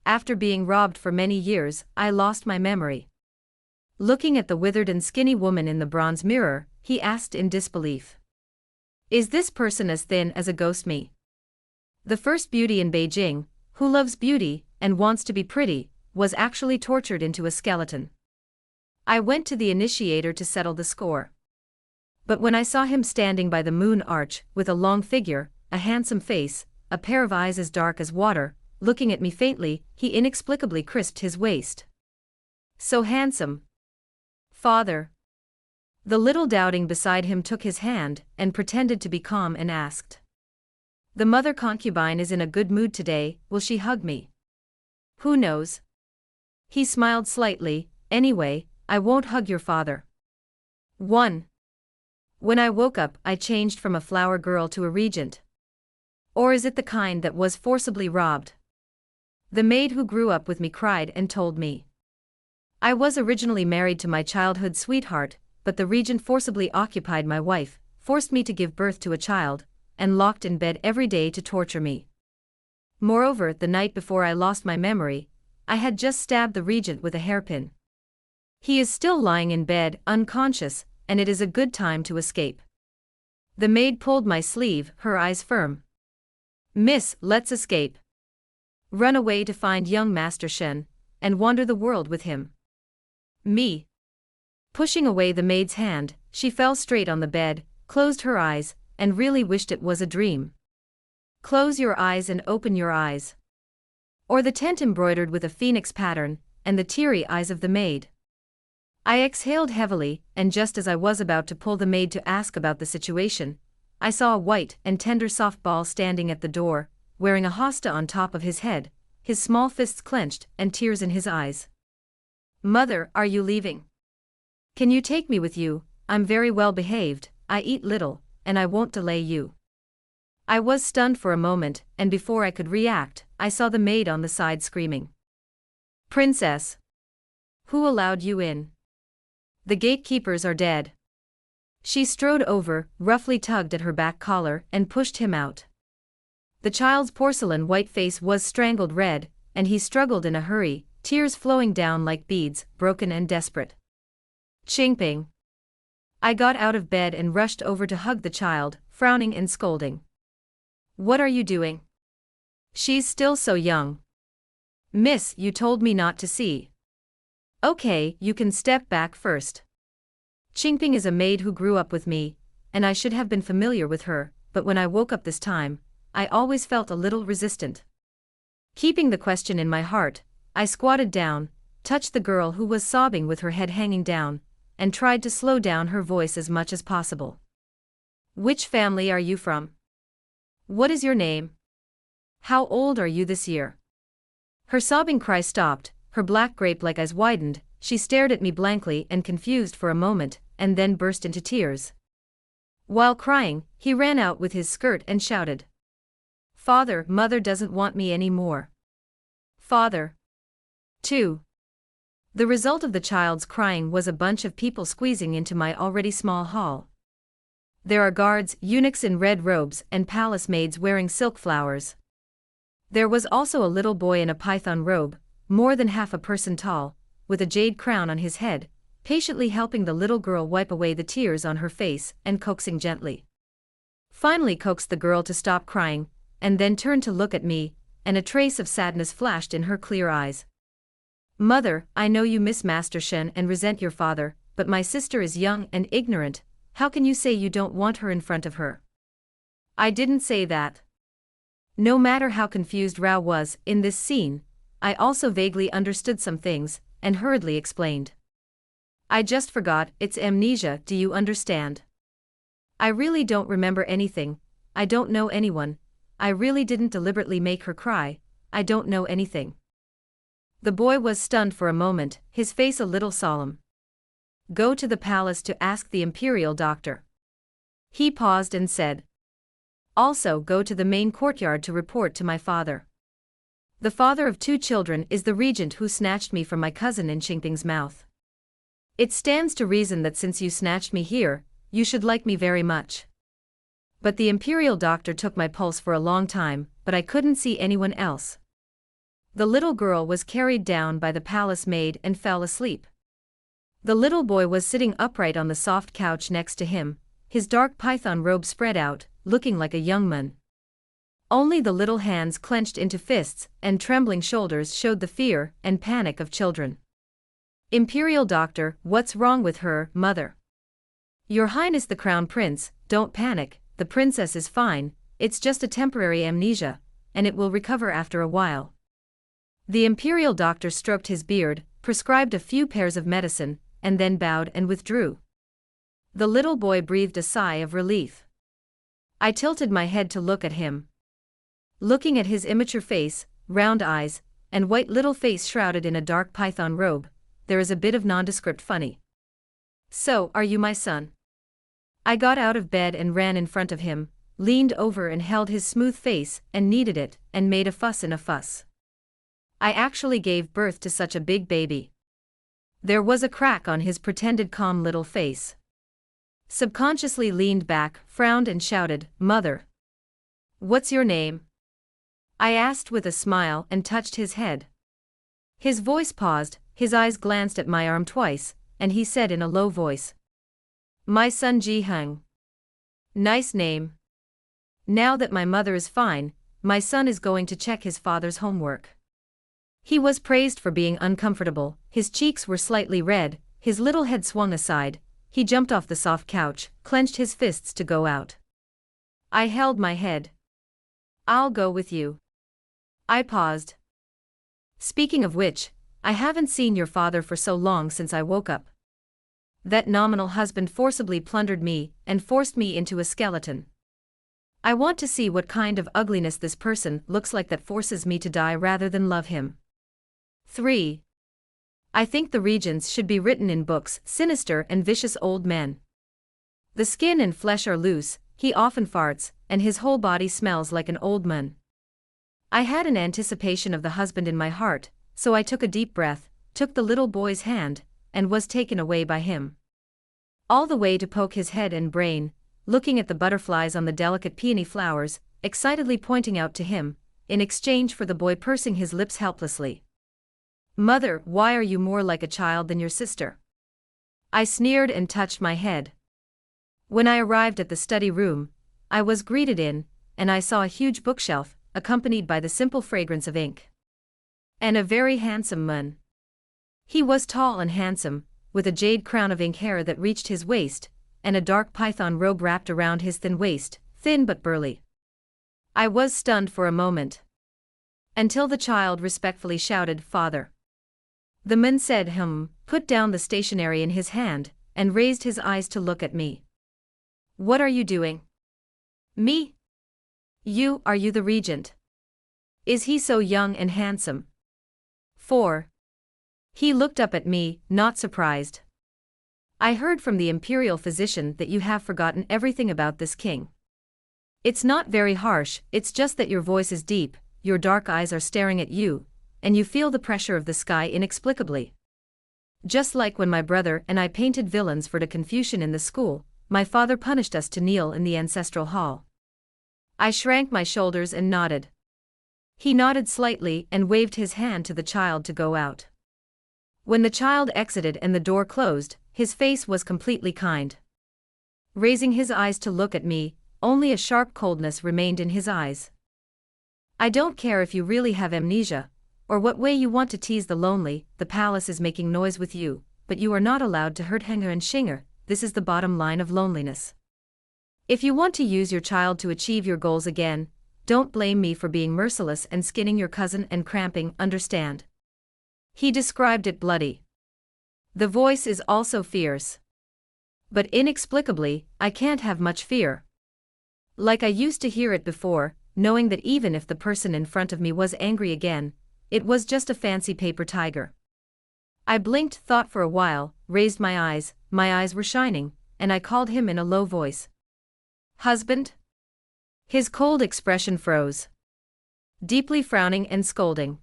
After being robbed for many years, I lost my memory. Looking at the withered and skinny woman in the bronze mirror, he asked in disbelief. Is this person as thin as a ghost me? The first beauty in Beijing, who loves beauty and wants to be pretty, was actually tortured into a skeleton. I went to the initiator to settle the score. But when I saw him standing by the moon arch, with a long figure, a handsome face, a pair of eyes as dark as water, looking at me faintly, he inexplicably crisped his waist. So handsome. Father. The little doubting beside him took his hand and pretended to be calm and asked. The mother concubine is in a good mood today, will she hug me? Who knows? He smiled slightly. Anyway, I won't hug your father. 1. When I woke up, I changed from a flower girl to a regent. Or is it the kind that was forcibly robbed? The maid who grew up with me cried and told me. I was originally married to my childhood sweetheart, but the regent forcibly occupied my wife, forced me to give birth to a child, and locked in bed every day to torture me. Moreover, the night before I lost my memory, I had just stabbed the regent with a hairpin. He is still lying in bed, unconscious, and it is a good time to escape. The maid pulled my sleeve, her eyes firm. Miss, let's escape. Run away to find young Master Shen, and wander the world with him. Me. Pushing away the maid's hand, she fell straight on the bed, closed her eyes, and really wished it was a dream. Close your eyes and open your eyes. Or the tent embroidered with a phoenix pattern, and the teary eyes of the maid. I exhaled heavily, and just as I was about to pull the maid to ask about the situation, I saw a white and tender soft ball standing at the door, wearing a hosta on top of his head, his small fists clenched and tears in his eyes. Mother, are you leaving? Can you take me with you? I'm very well behaved, I eat little, and I won't delay you. I was stunned for a moment, and before I could react, I saw the maid on the side screaming. Princess! Who allowed you in? The gatekeepers are dead. She strode over, roughly tugged at her back collar, and pushed him out. The child's porcelain white face was strangled red, and he struggled in a hurry, tears flowing down like beads, broken and desperate. Qingping. I got out of bed and rushed over to hug the child, frowning and scolding. What are you doing? She's still so young. Miss, you told me not to see. Okay, you can step back first. Qingping is a maid who grew up with me, and I should have been familiar with her, but when I woke up this time, I always felt a little resistant. Keeping the question in my heart, I squatted down, touched the girl who was sobbing with her head hanging down, and tried to slow down her voice as much as possible. Which family are you from? What is your name? How old are you this year? Her sobbing cry stopped, her black grape-like eyes widened, she stared at me blankly and confused for a moment, and then burst into tears. While crying, he ran out with his skirt and shouted. Father, mother doesn't want me anymore. Father. 2. The result of the child's crying was a bunch of people squeezing into my already small hall. There are guards, eunuchs in red robes, and palace maids wearing silk flowers. There was also a little boy in a python robe, more than half a person tall, with a jade crown on his head, patiently helping the little girl wipe away the tears on her face and coaxing gently. Finally coaxed the girl to stop crying, and then turned to look at me, and a trace of sadness flashed in her clear eyes. Mother, I know you miss Master Shen and resent your father, but my sister is young and ignorant, how can you say you don't want her in front of her? I didn't say that. No matter how confused Rao was in this scene, I also vaguely understood some things, and hurriedly explained. I just forgot, it's amnesia, do you understand? I really don't remember anything, I don't know anyone, I really didn't deliberately make her cry, I don't know anything. The boy was stunned for a moment, his face a little solemn. Go to the palace to ask the imperial doctor. He paused and said. Also go to the main courtyard to report to my father. The father of 2 children is the regent who snatched me from my cousin in Qingping's mouth. It stands to reason that since you snatched me here, you should like me very much. But the imperial doctor took my pulse for a long time, but I couldn't see anyone else. The little girl was carried down by the palace maid and fell asleep. The little boy was sitting upright on the soft couch next to him, his dark python robe spread out, looking like a young man. Only the little hands clenched into fists and trembling shoulders showed the fear and panic of children. Imperial Doctor, what's wrong with her, mother? Your Highness the Crown Prince, don't panic, the princess is fine, it's just a temporary amnesia, and it will recover after a while. The Imperial Doctor stroked his beard, prescribed a few pairs of medicine, and then bowed and withdrew. The little boy breathed a sigh of relief. I tilted my head to look at him. Looking at his immature face, round eyes, and white little face shrouded in a dark python robe, there is a bit of nondescript funny. So, are you my son? I got out of bed and ran in front of him, leaned over and held his smooth face and kneaded it, and made a fuss in a fuss. I actually gave birth to such a big baby. There was a crack on his pretended calm little face. Subconsciously leaned back, frowned and shouted, Mother. What's your name? I asked with a smile and touched his head. His voice paused, his eyes glanced at my arm twice, and he said in a low voice. My son Ji-hung. Nice name. Now that my mother is fine, my son is going to check his father's homework. He was praised for being uncomfortable, his cheeks were slightly red, his little head swung aside, he jumped off the soft couch, clenched his fists to go out. I held my head. I'll go with you. I paused. Speaking of which, I haven't seen your father for so long since I woke up. That nominal husband forcibly plundered me and forced me into a skeleton. I want to see what kind of ugliness this person looks like that forces me to die rather than love him. 3. I think the regents should be written in books, sinister and vicious old men. The skin and flesh are loose, he often farts, and his whole body smells like an old man. I had an anticipation of the husband in my heart, so I took a deep breath, took the little boy's hand, and was taken away by him. All the way to poke his head and brain, looking at the butterflies on the delicate peony flowers, excitedly pointing out to him, in exchange for the boy pursing his lips helplessly. Mother, why are you more like a child than your sister? I sneered and touched my head. When I arrived at the study room, I was greeted in, and I saw a huge bookshelf, accompanied by the simple fragrance of ink. And a very handsome man. He was tall and handsome, with a jade crown of ink hair that reached his waist, and a dark python robe wrapped around his thin waist, thin but burly. I was stunned for a moment. Until the child respectfully shouted, Father. The man said, put down the stationery in his hand, and raised his eyes to look at me. What are you doing? Me? Are you the regent? Is he so young and handsome? 4. He looked up at me, not surprised. I heard from the imperial physician that you have forgotten everything about this king. It's not very harsh, it's just that your voice is deep, your dark eyes are staring at you, and you feel the pressure of the sky inexplicably. Just like when my brother and I painted villains for the confusion in the school, my father punished us to kneel in the ancestral hall. I shrank my shoulders and nodded. He nodded slightly and waved his hand to the child to go out. When the child exited and the door closed, his face was completely kind. Raising his eyes to look at me, only a sharp coldness remained in his eyes. I don't care if you really have amnesia, or what way you want to tease the lonely, the palace is making noise with you, but you are not allowed to hurt Henger and Shinger, this is the bottom line of loneliness. If you want to use your child to achieve your goals again, don't blame me for being merciless and skinning your cousin and cramping, understand? He described it bloody. The voice is also fierce. But inexplicably, I can't have much fear. Like I used to hear it before, knowing that even if the person in front of me was angry again, it was just a fancy paper tiger. I blinked, thought for a while, raised my eyes were shining, and I called him in a low voice. Husband? His cold expression froze. Deeply frowning and scolding.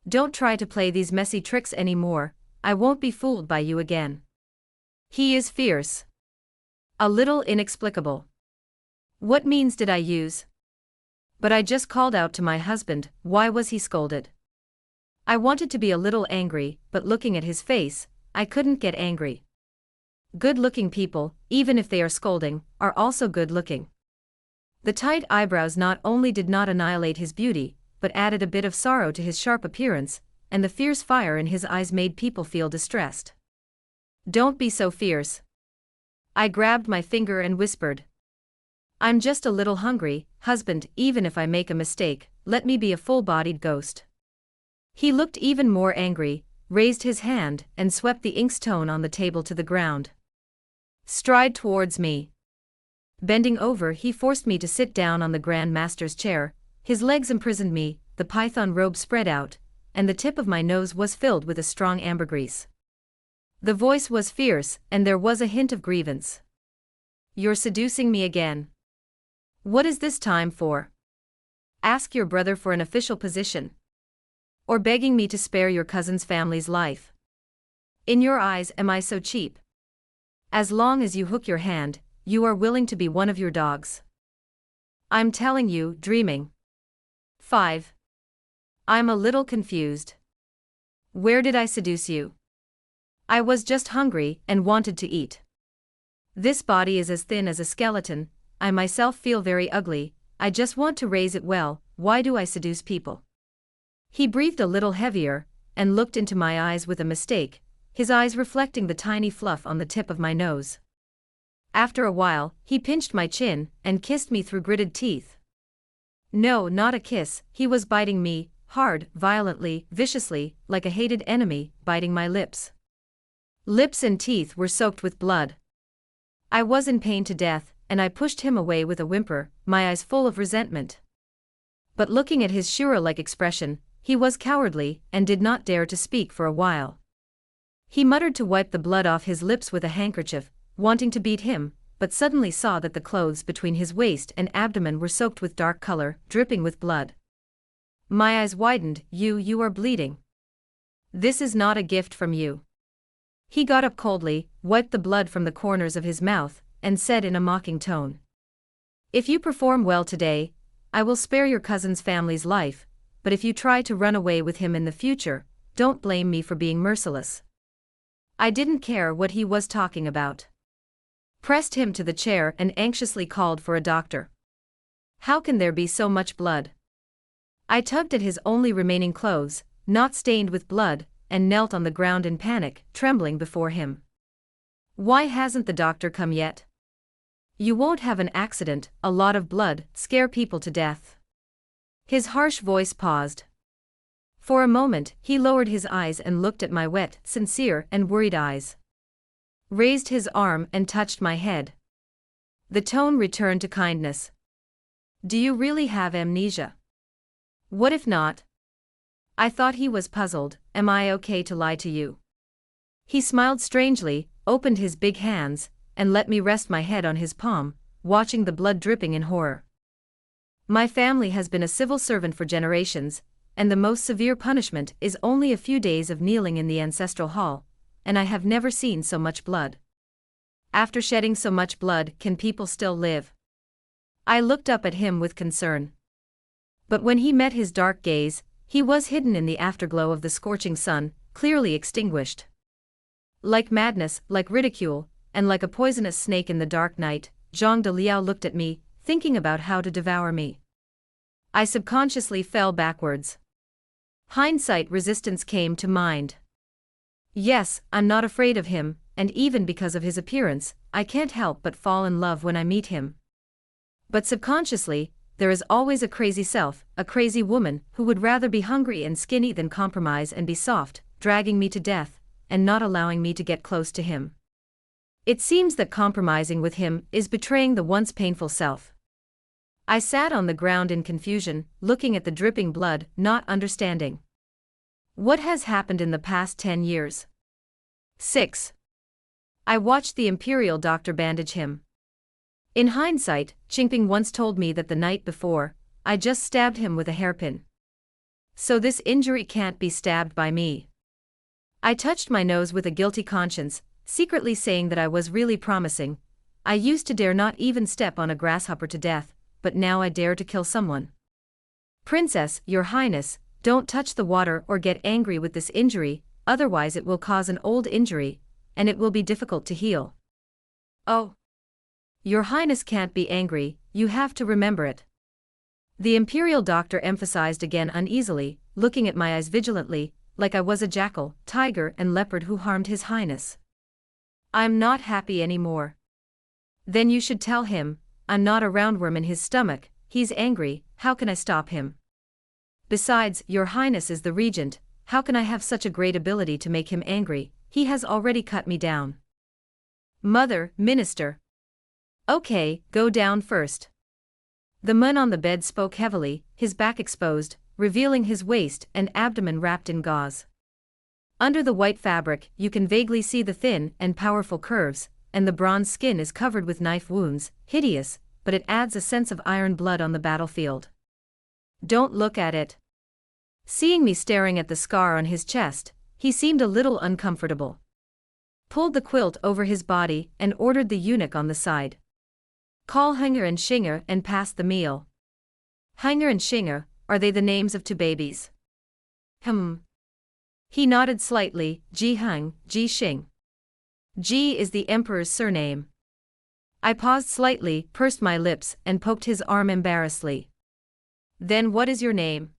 Don't try to play these messy tricks anymore, I won't be fooled by you again. He is fierce. A little inexplicable. What means did I use? But I just called out to my husband, why was he scolded? I wanted to be a little angry, but looking at his face, I couldn't get angry. Good-looking people, even if they are scolding, are also good-looking. The tight eyebrows not only did not annihilate his beauty, but added a bit of sorrow to his sharp appearance, and the fierce fire in his eyes made people feel distressed. "Don't be so fierce." I grabbed my finger and whispered. "I'm just a little hungry, husband, even if I make a mistake, let me be a full-bodied ghost." He looked even more angry, raised his hand, and swept the inkstone on the table to the ground. "Stride towards me." Bending over, he forced me to sit down on the Grand Master's chair, his legs imprisoned me, the python robe spread out, and the tip of my nose was filled with a strong ambergris. The voice was fierce, and there was a hint of grievance. "You're seducing me again. What is this time for? Ask your brother for an official position. Or begging me to spare your cousin's family's life. In your eyes, am I so cheap? As long as you hook your hand, you are willing to be one of your dogs. I'm telling you, dreaming." 5. I'm a little confused. Where did I seduce you? I was just hungry and wanted to eat. This body is as thin as a skeleton, I myself feel very ugly, I just want to raise it well, why do I seduce people? He breathed a little heavier, and looked into my eyes with a mistake, his eyes reflecting the tiny fluff on the tip of my nose. After a while, he pinched my chin, and kissed me through gritted teeth. No, not a kiss, he was biting me, hard, violently, viciously, like a hated enemy, biting my lips. Lips and teeth were soaked with blood. I was in pain to death, and I pushed him away with a whimper, my eyes full of resentment. But looking at his Shura-like expression, he was cowardly, and did not dare to speak for a while. He muttered to wipe the blood off his lips with a handkerchief, wanting to beat him, but suddenly saw that the clothes between his waist and abdomen were soaked with dark color, dripping with blood. My eyes widened. You are bleeding. This is not a gift from you." He got up coldly, wiped the blood from the corners of his mouth, and said in a mocking tone, "If you perform well today, I will spare your cousin's family's life, but if you try to run away with him in the future, don't blame me for being merciless." I didn't care what he was talking about. Pressed him to the chair and anxiously called for a doctor. "How can there be so much blood?" I tugged at his only remaining clothes, not stained with blood, and knelt on the ground in panic, trembling before him. "Why hasn't the doctor come yet?" "You won't have an accident, a lot of blood, scare people to death." His harsh voice paused. For a moment, he lowered his eyes and looked at my wet, sincere, and worried eyes. Raised his arm and touched my head. The tone returned to kindness. "Do you really have amnesia? What if not?" I thought he was puzzled. "Am I okay to lie to you?" He smiled strangely, opened his big hands, and let me rest my head on his palm, watching the blood dripping in horror. "My family has been a civil servant for generations, and the most severe punishment is only a few days of kneeling in the ancestral hall, and I have never seen so much blood. After shedding so much blood, can people still live?" I looked up at him with concern. But when he met his dark gaze, he was hidden in the afterglow of the scorching sun, clearly extinguished. Like madness, like ridicule, and like a poisonous snake in the dark night, Zhang de Liao looked at me, thinking about how to devour me. I subconsciously fell backwards. Hindsight resistance came to mind. Yes, I'm not afraid of him, and even because of his appearance, I can't help but fall in love when I meet him. But subconsciously, there is always a crazy self, a crazy woman, who would rather be hungry and skinny than compromise and be soft, dragging me to death, and not allowing me to get close to him. It seems that compromising with him is betraying the once painful self. I sat on the ground in confusion, looking at the dripping blood, not understanding. What has happened in the past 10 years? 6. I watched the imperial doctor bandage him. In hindsight, Qingping once told me that the night before, I just stabbed him with a hairpin. So this injury can't be stabbed by me. I touched my nose with a guilty conscience, secretly saying that I was really promising. I used to dare not even step on a grasshopper to death, but now I dare to kill someone. Princess, Your Highness, Don't touch the water or get angry with this injury, otherwise it will cause an old injury, and it will be difficult to heal. Oh. Your Highness can't be angry, you have to remember it. The imperial doctor emphasized again uneasily, looking at my eyes vigilantly, like I was a jackal, tiger and leopard who harmed His Highness. I'm not happy anymore. Then you should tell him, I'm not a roundworm in his stomach, he's angry, how can I stop him? Besides, Your Highness is the regent, how can I have such a great ability to make him angry, he has already cut me down. Mother, Minister. Okay, go down first. The man on the bed spoke heavily, his back exposed, revealing his waist and abdomen wrapped in gauze. Under the white fabric, you can vaguely see the thin and powerful curves, and the bronze skin is covered with knife wounds, hideous, but it adds a sense of iron blood on the battlefield. Don't look at it. Seeing me staring at the scar on his chest, he seemed a little uncomfortable. Pulled the quilt over his body and ordered the eunuch on the side. Call Hanger and Shinger and pass the meal. Hanger and Shinger, are they the names of two babies? He nodded slightly, Ji Hung, Ji Xing. Ji is the emperor's surname. I paused slightly, pursed my lips, and poked his arm embarrassedly. Then what is your name?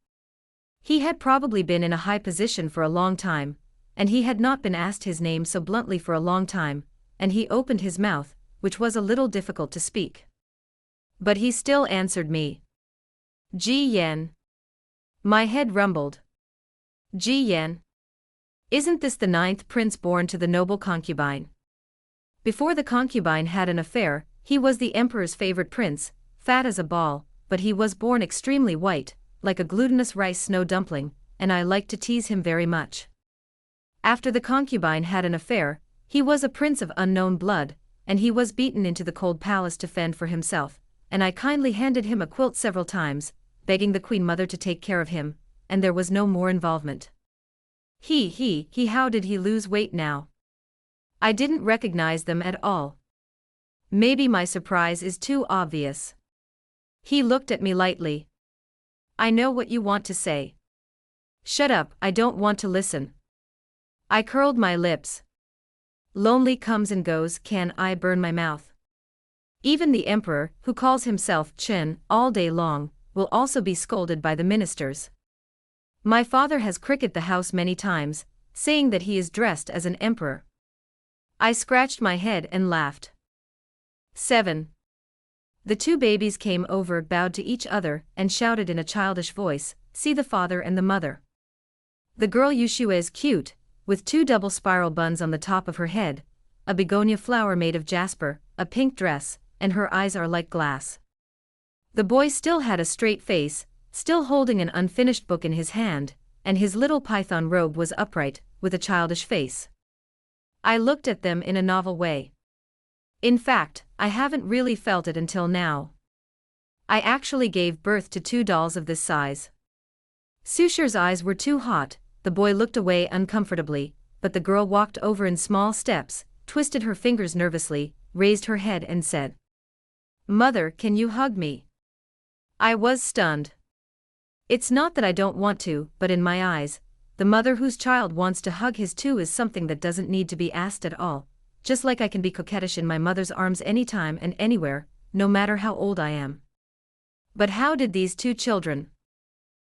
He had probably been in a high position for a long time, and he had not been asked his name so bluntly for a long time, and he opened his mouth, which was a little difficult to speak. But he still answered me. Ji Yan. My head rumbled. Ji Yan. Isn't this the 9th prince born to the noble concubine? Before the concubine had an affair, he was the emperor's favorite prince, fat as a ball, but he was born extremely white, like a glutinous rice snow dumpling, and I liked to tease him very much. After the concubine had an affair, he was a prince of unknown blood, and he was beaten into the cold palace to fend for himself, and I kindly handed him a quilt several times, begging the queen mother to take care of him, and there was no more involvement. How did he lose weight now? I didn't recognize them at all. Maybe my surprise is too obvious. He looked at me lightly. I know what you want to say. Shut up, I don't want to listen. I curled my lips. Lonely comes and goes, can I burn my mouth? Even the emperor, who calls himself Chen all day long, will also be scolded by the ministers. My father has cricketed the house many times, saying that he is dressed as an emperor. I scratched my head and laughed. 7. The two babies came over, bowed to each other, and shouted in a childish voice, see the father and the mother. The girl Yushua is cute, with two double spiral buns on the top of her head, a begonia flower made of jasper, a pink dress, and her eyes are like glass. The boy still had a straight face, still holding an unfinished book in his hand, and his little python robe was upright, with a childish face. I looked at them in a novel way. In fact, I haven't really felt it until now. I actually gave birth to two dolls of this size. Susher's eyes were too hot, the boy looked away uncomfortably, but the girl walked over in small steps, twisted her fingers nervously, raised her head and said, Mother, can you hug me? I was stunned. It's not that I don't want to, but in my eyes, the mother whose child wants to hug his too is something that doesn't need to be asked at all, just like I can be coquettish in my mother's arms anytime and anywhere, no matter how old I am. But how did these two children?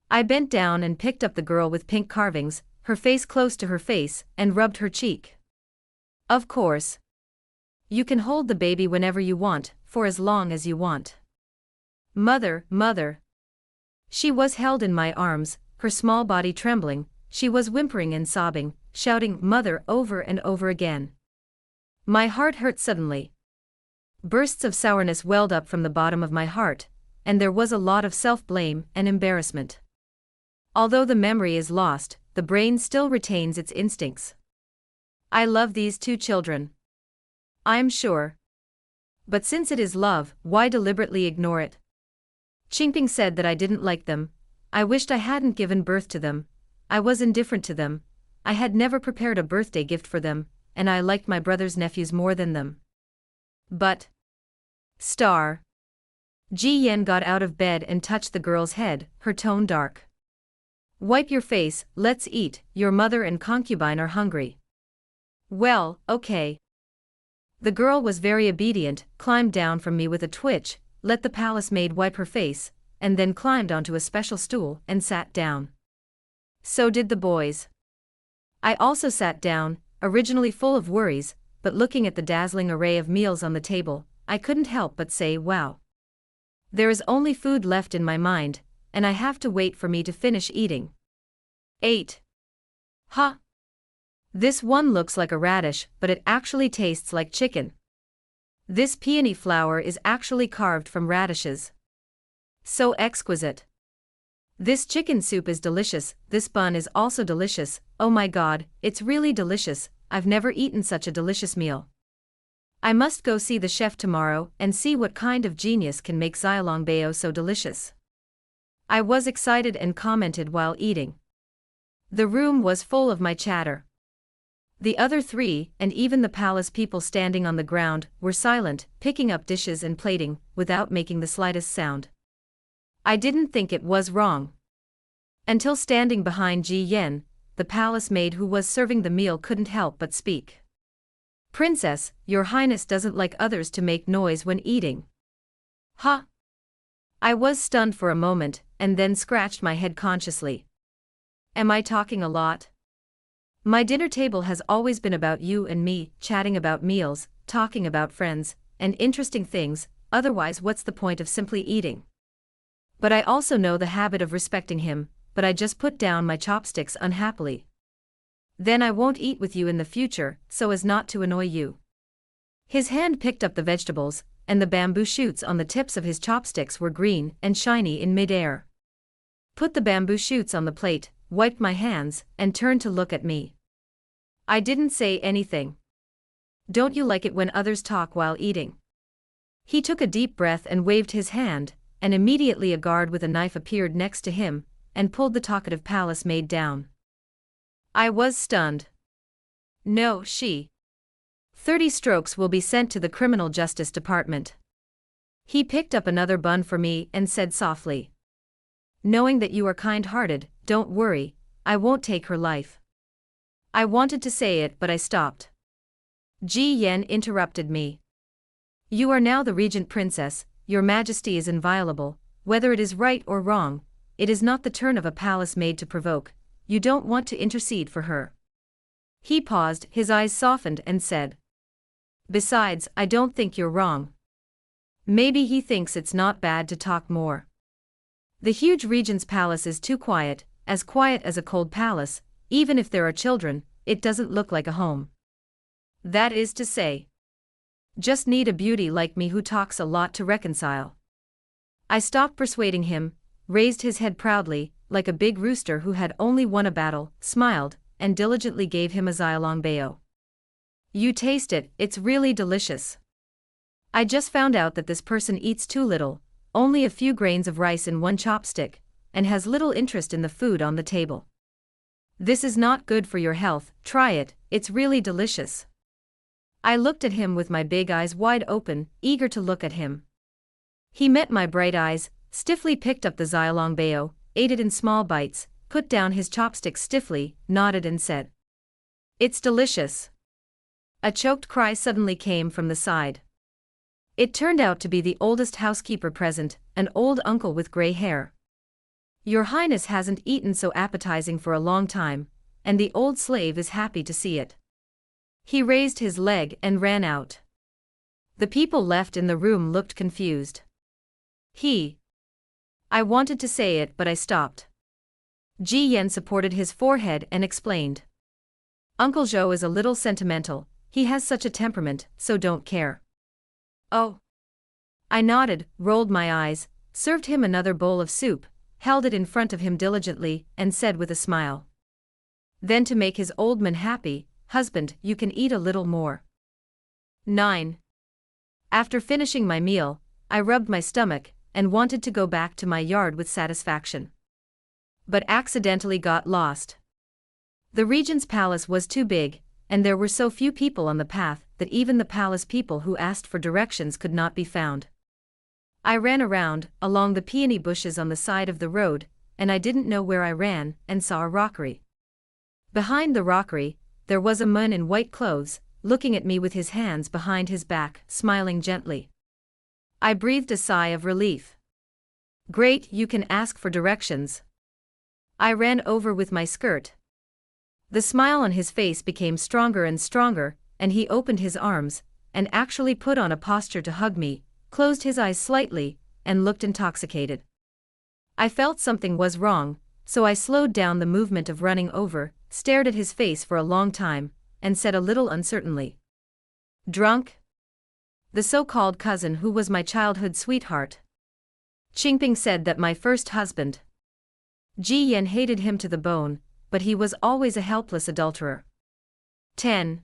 I bent down and picked up the girl with pink carvings, her face close to her face, and rubbed her cheek. Of course. You can hold the baby whenever you want, for as long as you want. Mother, mother. She was held in my arms, her small body trembling, she was whimpering and sobbing, shouting mother over and over again. My heart hurt suddenly. Bursts of sourness welled up from the bottom of my heart, and there was a lot of self-blame and embarrassment. Although the memory is lost, the brain still retains its instincts. I love these two children. I'm sure. But since it is love, why deliberately ignore it? Qingping said that I didn't like them. I wished I hadn't given birth to them. I was indifferent to them. I had never prepared a birthday gift for them, and I liked my brother's nephews more than them. But... Star. Ji Yan got out of bed and touched the girl's head, her tone dark. Wipe your face, let's eat, your mother and concubine are hungry. Well, okay. The girl was very obedient, climbed down from me with a twitch, let the palace maid wipe her face, and then climbed onto a special stool and sat down. So did the boys. I also sat down, originally full of worries, but looking at the dazzling array of meals on the table, I couldn't help but say wow. There is only food left in my mind, and I have to wait for me to finish eating. 8. Huh. This one looks like a radish, but it actually tastes like chicken. This peony flower is actually carved from radishes. So exquisite. This chicken soup is delicious, this bun is also delicious, oh my god, it's really delicious, I've never eaten such a delicious meal. I must go see the chef tomorrow and see what kind of genius can make xiaolongbao so delicious. I was excited and commented while eating. The room was full of my chatter. The other three, and even the palace people standing on the ground, were silent, picking up dishes and plating, without making the slightest sound. I didn't think it was wrong. Until standing behind Ji Yen, the palace maid who was serving the meal couldn't help but speak. Princess, your highness doesn't like others to make noise when eating. Huh? I was stunned for a moment, and then scratched my head consciously. Am I talking a lot? My dinner table has always been about you and me, chatting about meals, talking about friends, and interesting things, otherwise what's the point of simply eating? But I also know the habit of respecting him, but I just put down my chopsticks unhappily. Then I won't eat with you in the future, so as not to annoy you. His hand picked up the vegetables, and the bamboo shoots on the tips of his chopsticks were green and shiny in mid-air. Put the bamboo shoots on the plate, wiped my hands, and turned to look at me. I didn't say anything. Don't you like it when others talk while eating? He took a deep breath and waved his hand, and immediately a guard with a knife appeared next to him, and pulled the talkative palace maid down. I was stunned. No, 30 strokes will be sent to the Criminal Justice Department. He picked up another bun for me and said softly. Knowing that you are kind-hearted, don't worry, I won't take her life. I wanted to say it but I stopped. Ji Yen interrupted me. You are now the regent princess, your majesty is inviolable, whether it is right or wrong, it is not the turn of a palace maid to provoke, you don't want to intercede for her. He paused, his eyes softened and said. Besides, I don't think you're wrong. Maybe he thinks it's not bad to talk more. The huge regent's palace is too quiet as a cold palace, even if there are children, it doesn't look like a home. That is to say. Just need a beauty like me who talks a lot to reconcile. I stopped persuading him, raised his head proudly, like a big rooster who had only won a battle, smiled, and diligently gave him a xiaolongbao. You taste it, it's really delicious. I just found out that this person eats too little, only a few grains of rice in one chopstick, and has little interest in the food on the table. This is not good for your health, try it, it's really delicious. I looked at him with my big eyes wide open, eager to look at him. He met my bright eyes, stiffly picked up the xiaolongbao, ate it in small bites, put down his chopsticks stiffly, nodded and said. It's delicious. A choked cry suddenly came from the side. It turned out to be the oldest housekeeper present, an old uncle with gray hair. Your Highness hasn't eaten so appetizing for a long time, and the old slave is happy to see it. He raised his leg and ran out. The people left in the room looked confused. I wanted to say it but I stopped. Ji Yen supported his forehead and explained. Uncle Zhou is a little sentimental, he has such a temperament, so don't care. Oh. I nodded, rolled my eyes, served him another bowl of soup, held it in front of him diligently, and said with a smile. Then to make his old man happy, husband, you can eat a little more. 9. After finishing my meal, I rubbed my stomach, and wanted to go back to my yard with satisfaction. But accidentally got lost. The regent's palace was too big, and there were so few people on the path that even the palace people who asked for directions could not be found. I ran around, along the peony bushes on the side of the road, and I didn't know where I ran, and saw a rockery. Behind the rockery, there was a man in white clothes, looking at me with his hands behind his back, smiling gently. I breathed a sigh of relief. Great, you can ask for directions. I ran over with my skirt. The smile on his face became stronger and stronger, and he opened his arms, and actually put on a posture to hug me, closed his eyes slightly, and looked intoxicated. I felt something was wrong, so I slowed down the movement of running over, stared at his face for a long time, and said a little uncertainly. Drunk? The so-called cousin who was my childhood sweetheart. Qingping said that my first husband. Ji Yan hated him to the bone, but he was always a helpless adulterer. 10.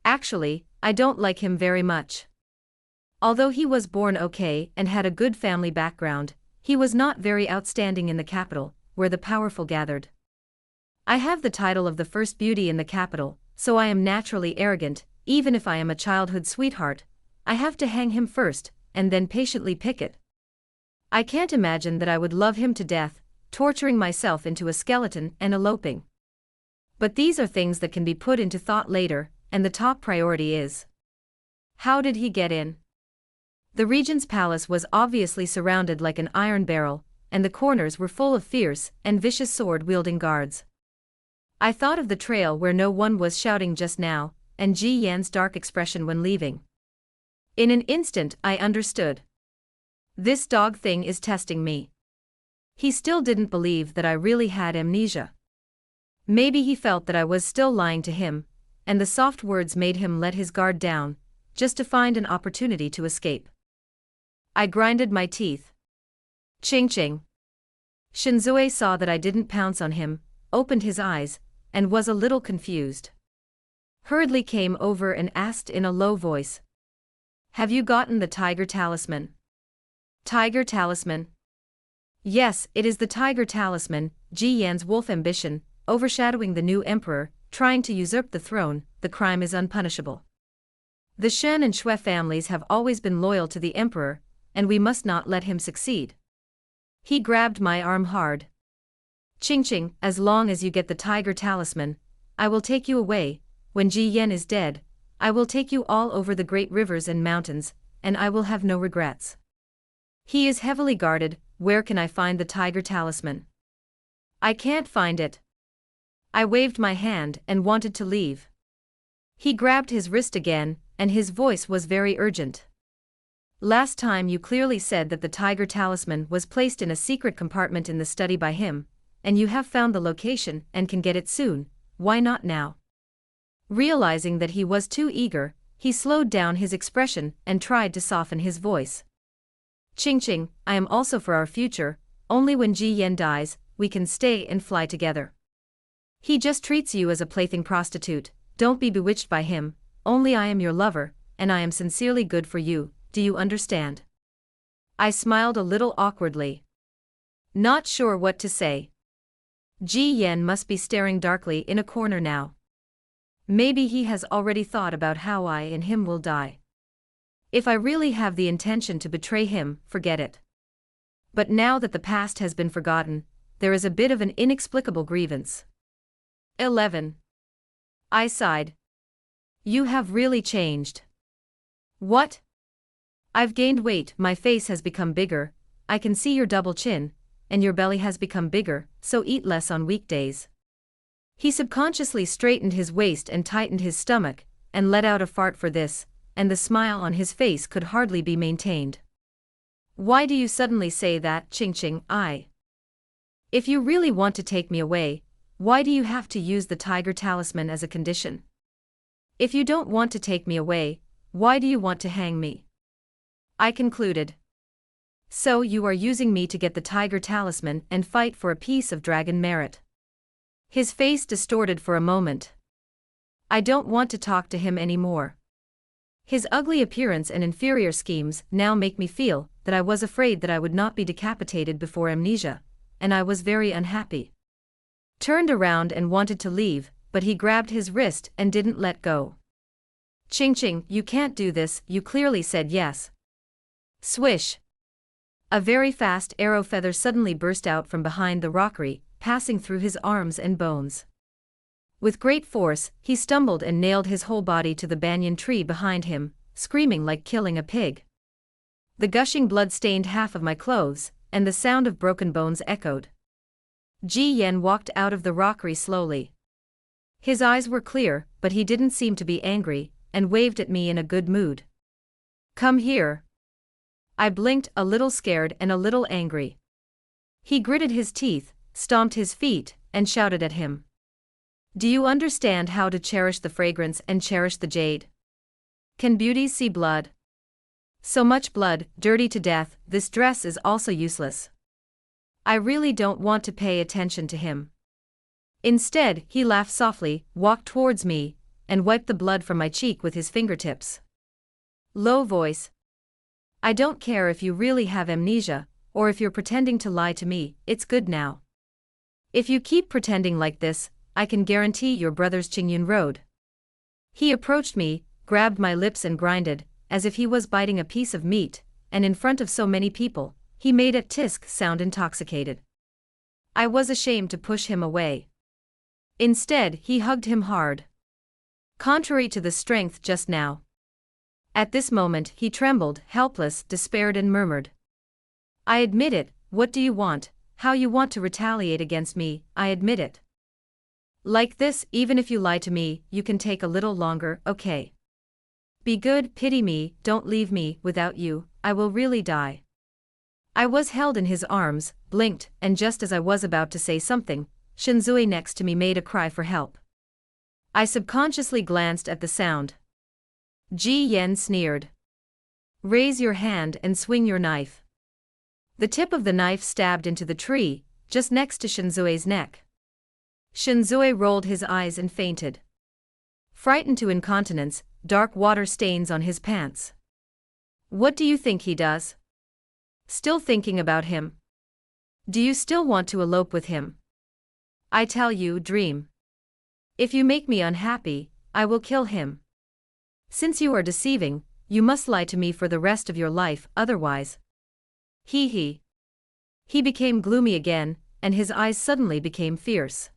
Actually, I don't like him very much. Although he was born okay and had a good family background, he was not very outstanding in the capital, where the powerful gathered. I have the title of the first beauty in the capital, so I am naturally arrogant. Even if I am a childhood sweetheart, I have to hang him first, and then patiently pick it. I can't imagine that I would love him to death, torturing myself into a skeleton and eloping. But these are things that can be put into thought later, and the top priority is: how did he get in? The regent's palace was obviously surrounded like an iron barrel, and the corners were full of fierce and vicious sword-wielding guards. I thought of the trail where no one was shouting just now, and Ji Yan's dark expression when leaving. In an instant I understood. This dog thing is testing me. He still didn't believe that I really had amnesia. Maybe he felt that I was still lying to him, and the soft words made him let his guard down, just to find an opportunity to escape. I grinded my teeth. Ching. Shinzue saw that I didn't pounce on him, opened his eyes, and was a little confused. Hurriedly came over and asked in a low voice. Have you gotten the tiger talisman? Tiger talisman? Yes, it is the tiger talisman. Ji Yan's wolf ambition, overshadowing the new emperor, trying to usurp the throne. The crime is unpunishable. The Shen and Shui families have always been loyal to the emperor, and we must not let him succeed. He grabbed my arm hard. Qing, as long as you get the tiger talisman, I will take you away. When Ji Yan is dead, I will take you all over the great rivers and mountains, and I will have no regrets. He is heavily guarded. Where can I find the tiger talisman? I can't find it. I waved my hand and wanted to leave. He grabbed his wrist again, and his voice was very urgent. Last time you clearly said that the tiger talisman was placed in a secret compartment in the study by him, and you have found the location and can get it soon. Why not now? Realizing that he was too eager, he slowed down his expression and tried to soften his voice. Qing, I am also for our future. Only when Ji Yan dies, we can stay and fly together. He just treats you as a plaything prostitute. Don't be bewitched by him. Only I am your lover, and I am sincerely good for you. Do you understand? I smiled a little awkwardly. Not sure what to say. Ji Yan must be staring darkly in a corner now. Maybe he has already thought about how I and him will die. If I really have the intention to betray him, forget it. But now that the past has been forgotten, there is a bit of an inexplicable grievance. 11. I sighed. You have really changed. What? I've gained weight. My face has become bigger. I can see your double chin, and your belly has become bigger, so eat less on weekdays. He subconsciously straightened his waist and tightened his stomach, and let out a fart for this, and the smile on his face could hardly be maintained. Why do you suddenly say that, Qing? If you really want to take me away, why do you have to use the tiger talisman as a condition? If you don't want to take me away, why do you want to hang me? I concluded. So you are using me to get the tiger talisman and fight for a piece of dragon merit. His face distorted for a moment. I don't want to talk to him anymore. His ugly appearance and inferior schemes now make me feel that I was afraid that I would not be decapitated before amnesia, and I was very unhappy. Turned around and wanted to leave, but he grabbed his wrist and didn't let go. Qing, you can't do this. You clearly said yes. Swish. A very fast arrow feather suddenly burst out from behind the rockery, passing through his arms and bones. With great force, he stumbled and nailed his whole body to the banyan tree behind him, screaming like killing a pig. The gushing blood stained half of my clothes, and the sound of broken bones echoed. Ji Yen walked out of the rockery slowly. His eyes were clear, but he didn't seem to be angry, and waved at me in a good mood. "Come here." I blinked, a little scared and a little angry. He gritted his teeth, stomped his feet, and shouted at him. "Do you understand how to cherish the fragrance and cherish the jade? Can beauties see blood? So much blood, dirty to death, this dress is also useless." I really don't want to pay attention to him. Instead, he laughed softly, walked towards me, and wiped the blood from my cheek with his fingertips. Low voice. "I don't care if you really have amnesia, or if you're pretending to lie to me, it's good now. If you keep pretending like this, I can guarantee your brother's Qingyun Road." He approached me, grabbed my lips and grinded, as if he was biting a piece of meat, and in front of so many people, he made a tisk sound intoxicated. I was ashamed to push him away. Instead, he hugged him hard. Contrary to the strength just now. At this moment, he trembled, helpless, despaired and murmured. "I admit it, what do you want, how you want to retaliate against me, I admit it. Like this, even if you lie to me, you can take a little longer, okay? Be good, pity me, don't leave me, without you, I will really die." I was held in his arms, blinked, and just as I was about to say something, Shinzui next to me made a cry for help. I subconsciously glanced at the sound. Ji Yen sneered. "Raise your hand and swing your knife." The tip of the knife stabbed into the tree, just next to Shinzui's neck. Shinzui rolled his eyes and fainted. Frightened to incontinence, dark water stains on his pants. What do you think he does? Still thinking about him? Do you still want to elope with him? I tell you, dream. If you make me unhappy, I will kill him. Since you are deceiving, you must lie to me for the rest of your life, otherwise. He became gloomy again, and his eyes suddenly became fierce.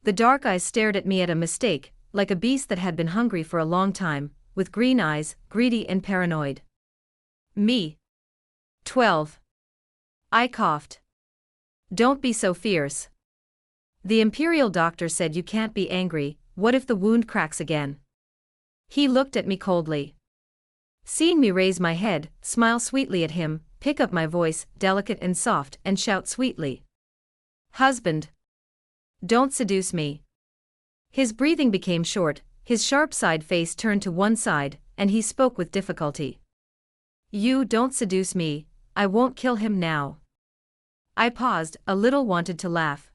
The dark eyes stared at me at a mistake, like a beast that had been hungry for a long time, with green eyes, greedy and paranoid. Me. 12. I coughed. Don't be so fierce. The imperial doctor said you can't be angry, what if the wound cracks again? He looked at me coldly. Seeing me raise my head, smile sweetly at him, pick up my voice, delicate and soft, and shout sweetly. Husband. Don't seduce me. His breathing became short, his sharp-side face turned to one side, and he spoke with difficulty. You don't seduce me, I won't kill him now. I paused, a little wanted to laugh.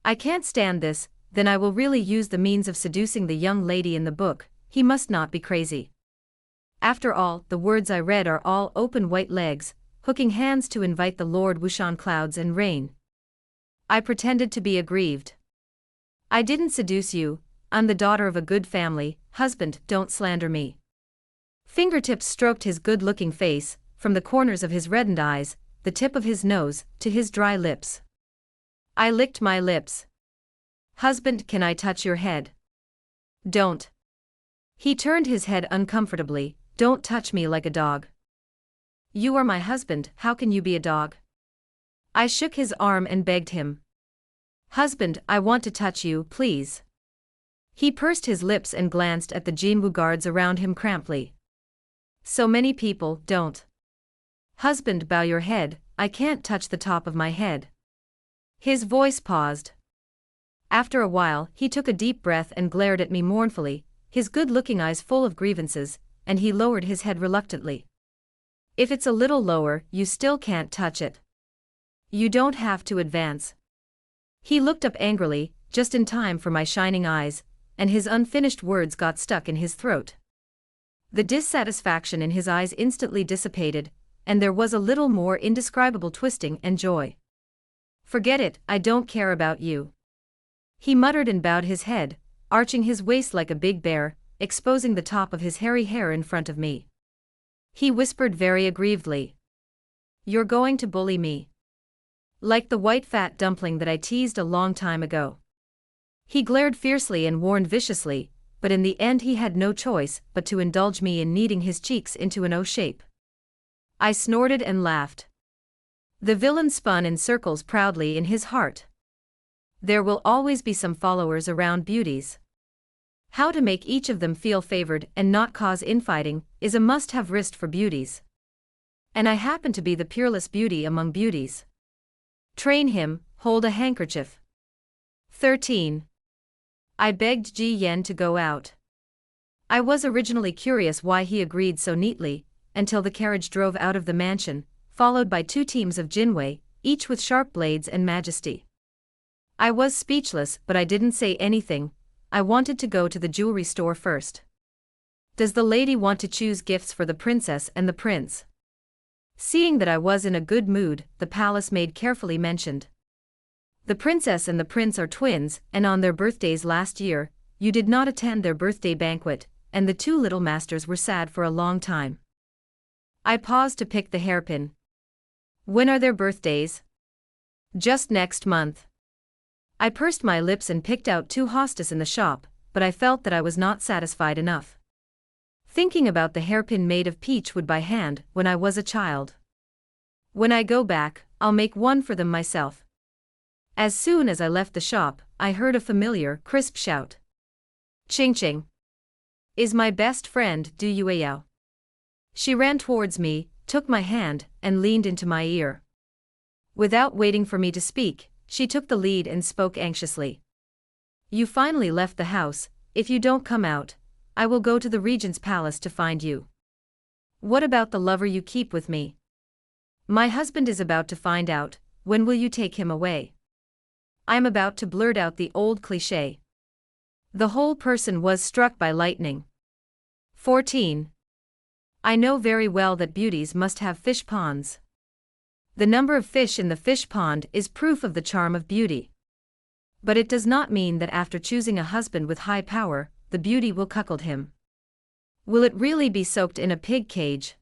I can't stand this, then I will really use the means of seducing the young lady in the book, he must not be crazy. After all, the words I read are all open white legs, hooking hands to invite the Lord Wushan clouds and rain. I pretended to be aggrieved. I didn't seduce you, I'm the daughter of a good family, husband, don't slander me. Fingertips stroked his good-looking face, from the corners of his reddened eyes, the tip of his nose, to his dry lips. I licked my lips. Husband, can I touch your head? Don't. He turned his head uncomfortably, don't touch me like a dog. You are my husband, how can you be a dog? I shook his arm and begged him. Husband, I want to touch you, please. He pursed his lips and glanced at the Jinwu guards around him crampedly. So many people, don't. Husband, bow your head, I can't touch the top of my head. His voice paused. After a while, he took a deep breath and glared at me mournfully, his good-looking eyes full of grievances, and he lowered his head reluctantly. If it's a little lower, you still can't touch it. You don't have to advance. He looked up angrily, just in time for my shining eyes, and his unfinished words got stuck in his throat. The dissatisfaction in his eyes instantly dissipated, and there was a little more indescribable twisting and joy. Forget it, I don't care about you. He muttered and bowed his head, arching his waist like a big bear, exposing the top of his hairy hair in front of me. He whispered very aggrievedly. You're going to bully me. Like the white fat dumpling that I teased a long time ago. He glared fiercely and warned viciously, but in the end he had no choice but to indulge me in kneading his cheeks into an O shape. I snorted and laughed. The villain spun in circles proudly in his heart. There will always be some followers around beauties. How to make each of them feel favored and not cause infighting is a must-have wrist for beauties. And I happen to be the peerless beauty among beauties. Train him, hold a handkerchief. 13. I begged Ji Yen to go out. I was originally curious why he agreed so neatly, until the carriage drove out of the mansion, followed by 2 teams of Jinwei, each with sharp blades and majesty. I was speechless, but I didn't say anything. I wanted to go to the jewelry store first. Does the lady want to choose gifts for the princess and the prince? Seeing that I was in a good mood, the palace maid carefully mentioned. The princess and the prince are twins, and on their birthdays last year, you did not attend their birthday banquet, and the 2 little masters were sad for a long time. I paused to pick the hairpin. When are their birthdays? Just next month. I pursed my lips and picked out 2 hostess in the shop, but I felt that I was not satisfied enough. Thinking about the hairpin made of peach wood by hand when I was a child. When I go back, I'll make one for them myself. As soon as I left the shop, I heard a familiar, crisp shout. Ching Ching. Is my best friend Du Yueyao. She ran towards me, took my hand, and leaned into my ear. Without waiting for me to speak, she took the lead and spoke anxiously. You finally left the house. If you don't come out, I will go to the regent's palace to find you. What about the lover you keep with me? My husband is about to find out. When will you take him away? I'm about to blurt out the old cliché. The whole person was struck by lightning. 14. I know very well that beauties must have fish ponds. The number of fish in the fish pond is proof of the charm of beauty. But it does not mean that after choosing a husband with high power, the beauty will cuckold him. Will it really be soaked in a pig cage?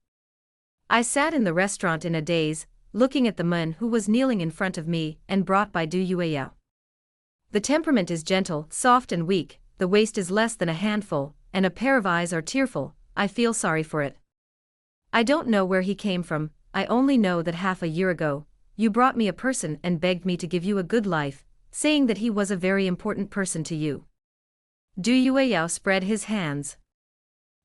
I sat in the restaurant in a daze, looking at the man who was kneeling in front of me and brought by Du Yueyao. The temperament is gentle, soft and weak, the waist is less than a handful, and a pair of eyes are tearful. I feel sorry for it. I don't know where he came from. I only know that half a year ago, you brought me a person and begged me to give you a good life, saying that he was a very important person to you. Du Yueyao spread his hands.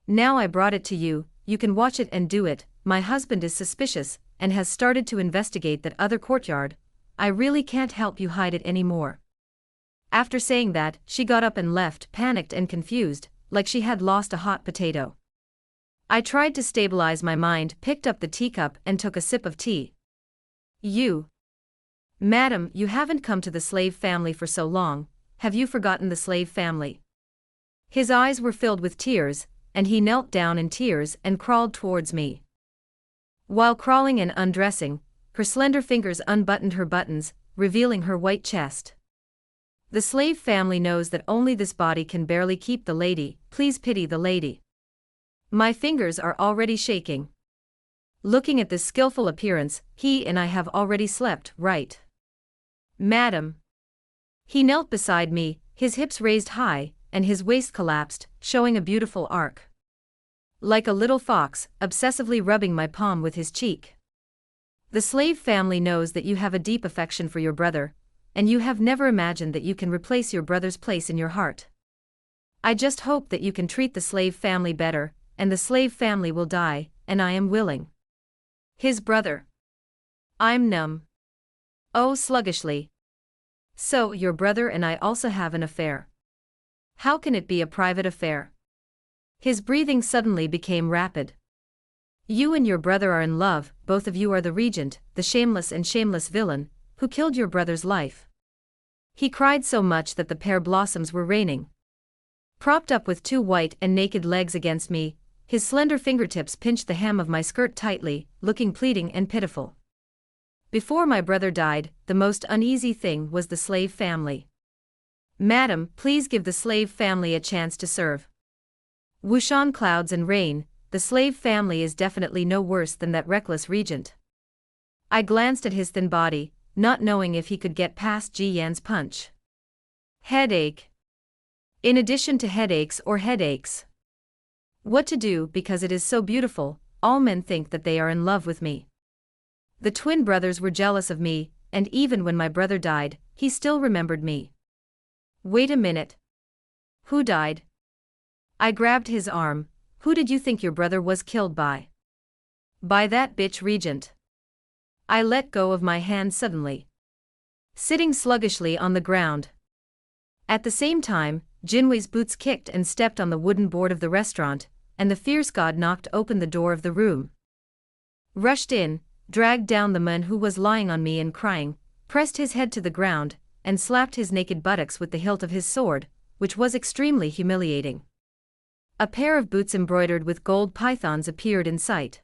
Now I brought it to you, you can watch it and do it. My husband is suspicious, and has started to investigate that other courtyard. I really can't help you hide it anymore. After saying that, she got up and left, panicked and confused, like she had lost a hot potato. I tried to stabilize my mind, picked up the teacup and took a sip of tea. You. Madam, you haven't come to the slave family for so long, have you forgotten the slave family? His eyes were filled with tears, and he knelt down in tears and crawled towards me. While crawling and undressing, her slender fingers unbuttoned her buttons, revealing her white chest. The slave family knows that only this body can barely keep the lady, please pity the lady. My fingers are already shaking. Looking at this skillful appearance, he and I have already slept, right? Madam. He knelt beside me, his hips raised high, and his waist collapsed, showing a beautiful arc. Like a little fox, obsessively rubbing my palm with his cheek. The slave family knows that you have a deep affection for your brother, and you have never imagined that you can replace your brother's place in your heart. I just hope that you can treat the slave family better, and the slave family will die, and I am willing. His brother. I'm numb. Oh, sluggishly. So, your brother and I also have an affair. How can it be a private affair? His breathing suddenly became rapid. You and your brother are in love, both of you are the regent, the shameless and shameless villain, who killed your brother's life. He cried so much that the pear blossoms were raining. Propped up with 2 white and naked legs against me, his slender fingertips pinched the hem of my skirt tightly, looking pleading and pitiful. Before my brother died, the most uneasy thing was the slave family. Madam, please give the slave family a chance to serve. Wushan clouds and rain, the slave family is definitely no worse than that reckless regent. I glanced at his thin body, not knowing if he could get past Ji Yan's punch. Headache. In addition to headaches or headaches. What to do because it is so beautiful, all men think that they are in love with me. The twin brothers were jealous of me, and even when my brother died, he still remembered me. Wait a minute. Who died? I grabbed his arm. Who did you think your brother was killed by? By that bitch regent. I let go of my hand suddenly, sitting sluggishly on the ground. At the same time, Jinwei's boots kicked and stepped on the wooden board of the restaurant, and the fierce god knocked open the door of the room. Rushed in, dragged down the man who was lying on me and crying, pressed his head to the ground, and slapped his naked buttocks with the hilt of his sword, which was extremely humiliating. A pair of boots embroidered with gold pythons appeared in sight.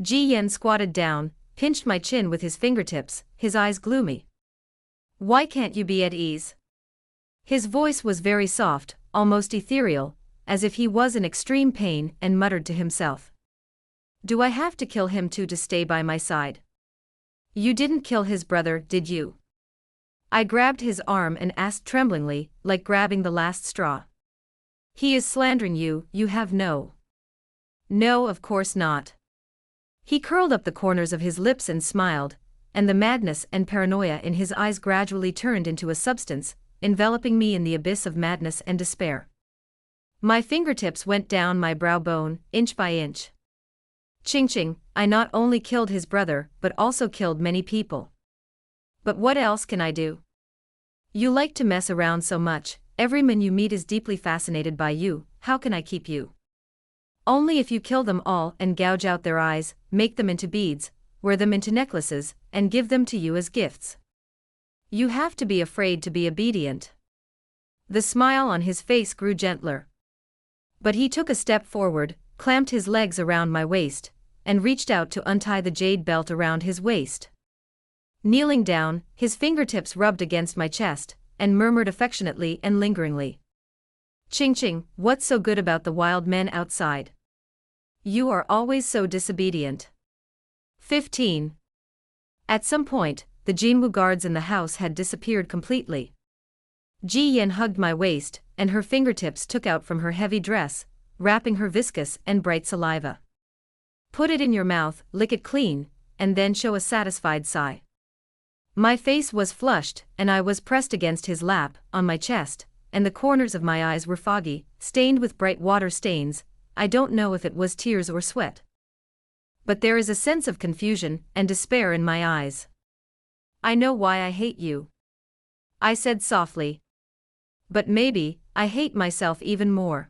Ji Yan squatted down, pinched my chin with his fingertips, his eyes gloomy. Why can't you be at ease? His voice was very soft, almost ethereal, as if he was in extreme pain, and muttered to himself. Do I have to kill him too to stay by my side? You didn't kill his brother, did you? I grabbed his arm and asked tremblingly, like grabbing the last straw. He is slandering you, you have no. No, of course not. He curled up the corners of his lips and smiled, and the madness and paranoia in his eyes gradually turned into a substance, enveloping me in the abyss of madness and despair. My fingertips went down my brow bone, inch by inch. Ching, I not only killed his brother, but also killed many people. But what else can I do? You like to mess around so much, every man you meet is deeply fascinated by you, how can I keep you? Only if you kill them all and gouge out their eyes, make them into beads, wear them into necklaces, and give them to you as gifts. You have to be afraid to be obedient. The smile on his face grew gentler. But he took a step forward, clamped his legs around my waist, and reached out to untie the jade belt around his waist. Kneeling down, his fingertips rubbed against my chest, and murmured affectionately and lingeringly. Ching, what's so good about the wild men outside? You are always so disobedient. 15. At some point, the Jinwu guards in the house had disappeared completely. Ji Yan hugged my waist, and her fingertips took out from her heavy dress, wrapping her viscous and bright saliva. Put it in your mouth, lick it clean, and then show a satisfied sigh. My face was flushed, and I was pressed against his lap, on my chest, and the corners of my eyes were foggy, stained with bright water stains. I don't know if it was tears or sweat. But there is a sense of confusion and despair in my eyes. I know why I hate you, I said softly. But maybe, I hate myself even more.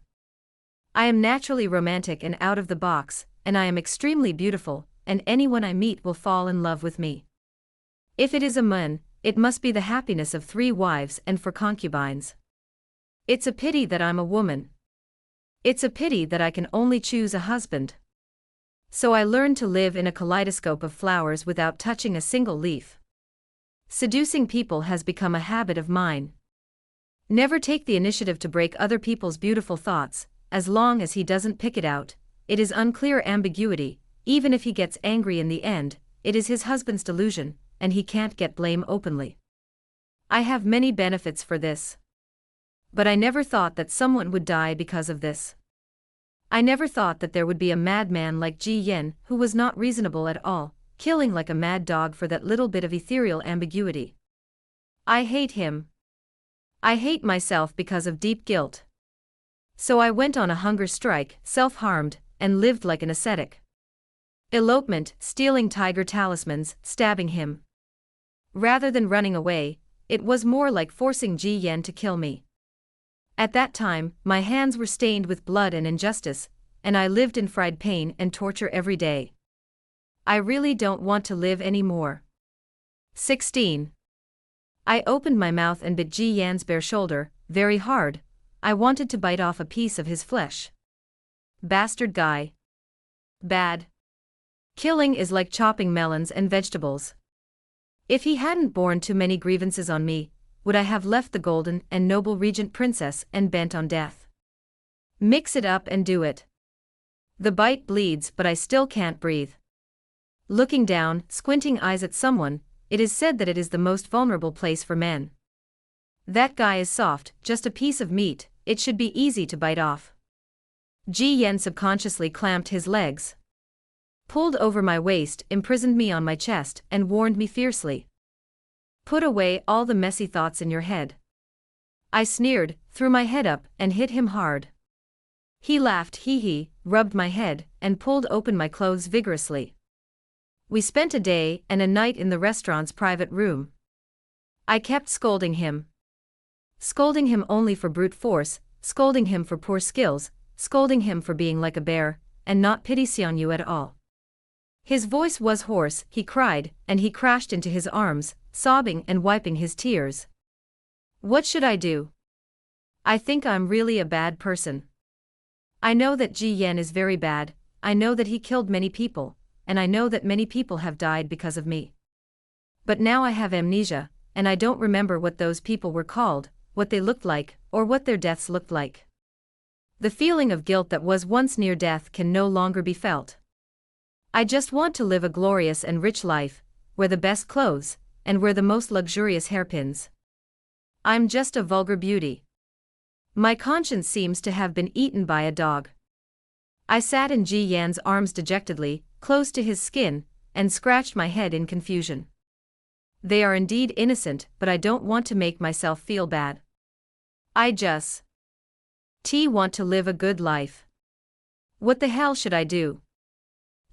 I am naturally romantic and out of the box, and I am extremely beautiful, and anyone I meet will fall in love with me. If it is a man, it must be the happiness of 3 wives and 4 concubines. It's a pity that I'm a woman. It's a pity that I can only choose a husband. So I learned to live in a kaleidoscope of flowers without touching a single leaf. Seducing people has become a habit of mine. Never take the initiative to break other people's beautiful thoughts, as long as he doesn't pick it out. It is unclear ambiguity, even if he gets angry in the end, it is his husband's delusion, and he can't get blame openly. I have many benefits for this. But I never thought that someone would die because of this. I never thought that there would be a madman like Ji Yan who was not reasonable at all, killing like a mad dog for that little bit of ethereal ambiguity. I hate him. I hate myself because of deep guilt. So I went on a hunger strike, self-harmed, and lived like an ascetic. Elopement, stealing tiger talismans, stabbing him. Rather than running away, it was more like forcing Ji Yan to kill me. At that time, my hands were stained with blood and injustice, and I lived in fried pain and torture every day. I really don't want to live anymore. 16. I opened my mouth and bit Ji Yan's bare shoulder, very hard. I wanted to bite off a piece of his flesh. Bastard guy. Bad. Killing is like chopping melons and vegetables. If he hadn't borne too many grievances on me, would I have left the golden and noble regent princess and bent on death? Mix it up and do it. The bite bleeds, but I still can't breathe. Looking down, squinting eyes at someone, it is said that it is the most vulnerable place for men. That guy is soft, just a piece of meat, it should be easy to bite off. Ji Yan subconsciously clamped his legs, pulled over my waist, imprisoned me on my chest, and warned me fiercely. Put away all the messy thoughts in your head. I sneered, threw my head up, and hit him hard. He laughed hee, rubbed my head, and pulled open my clothes vigorously. We spent a day and a night in the restaurant's private room. I kept scolding him. Scolding him only for brute force, scolding him for poor skills, scolding him for being like a bear, and not pitying you at all. His voice was hoarse, he cried, and he crashed into his arms, sobbing and wiping his tears. What should I do? I think I'm really a bad person. I know that Ji Yan is very bad, I know that he killed many people, and I know that many people have died because of me. But now I have amnesia, and I don't remember what those people were called, what they looked like, or what their deaths looked like. The feeling of guilt that was once near death can no longer be felt. I just want to live a glorious and rich life, wear the best clothes, and wear the most luxurious hairpins. I'm just a vulgar beauty. My conscience seems to have been eaten by a dog. I sat in Ji Yan's arms dejectedly, close to his skin, and scratched my head in confusion. They are indeed innocent, but I don't want to make myself feel bad. I just want to live a good life. What the hell should I do?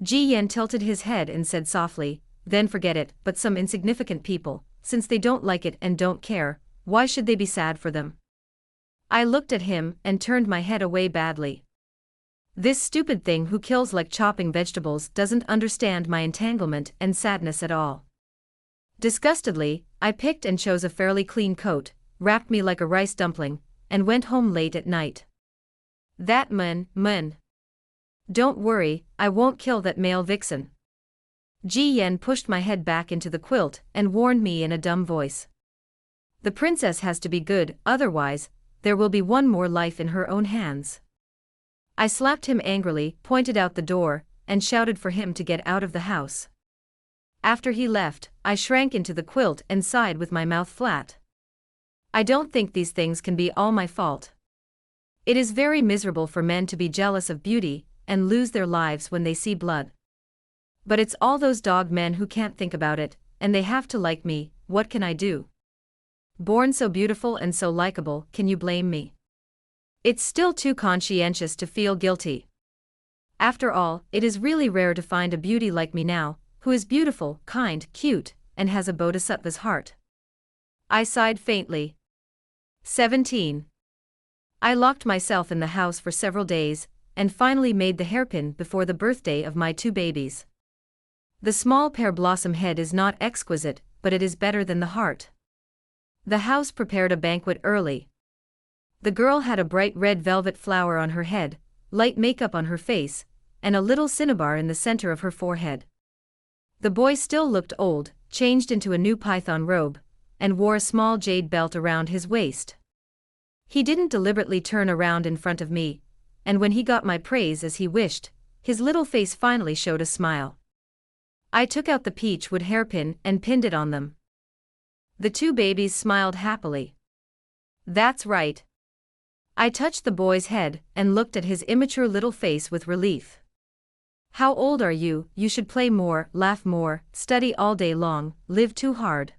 Ji Yan tilted his head and said softly, then forget it, but some insignificant people, since they don't like it and don't care, why should they be sad for them? I looked at him and turned my head away badly. This stupid thing who kills like chopping vegetables doesn't understand my entanglement and sadness at all. Disgustedly, I picked and chose a fairly clean coat, wrapped me like a rice dumpling, and went home late at night. That man. Don't worry, I won't kill that male vixen. Ji Yan pushed my head back into the quilt and warned me in a dumb voice. The princess has to be good, otherwise, there will be one more life in her own hands. I slapped him angrily, pointed out the door, and shouted for him to get out of the house. After he left, I shrank into the quilt and sighed with my mouth flat. I don't think these things can be all my fault. It is very miserable for men to be jealous of beauty and lose their lives when they see blood. But it's all those dog men who can't think about it, and they have to like me, what can I do? Born so beautiful and so likable, can you blame me? It's still too conscientious to feel guilty. After all, it is really rare to find a beauty like me now, who is beautiful, kind, cute, and has a bodhisattva's heart. I sighed faintly. 17. I locked myself in the house for several days, and finally made the hairpin before the birthday of my 2 babies. The small pear blossom head is not exquisite, but it is better than the heart. The house prepared a banquet early. The girl had a bright red velvet flower on her head, light makeup on her face, and a little cinnabar in the center of her forehead. The boy still looked old, changed into a new python robe, and wore a small jade belt around his waist. He didn't deliberately turn around in front of me, and when he got my praise as he wished, his little face finally showed a smile. I took out the peach wood hairpin and pinned it on them. The 2 babies smiled happily. That's right. I touched the boy's head and looked at his immature little face with relief. How old are you? You should play more, laugh more, study all day long, live too hard.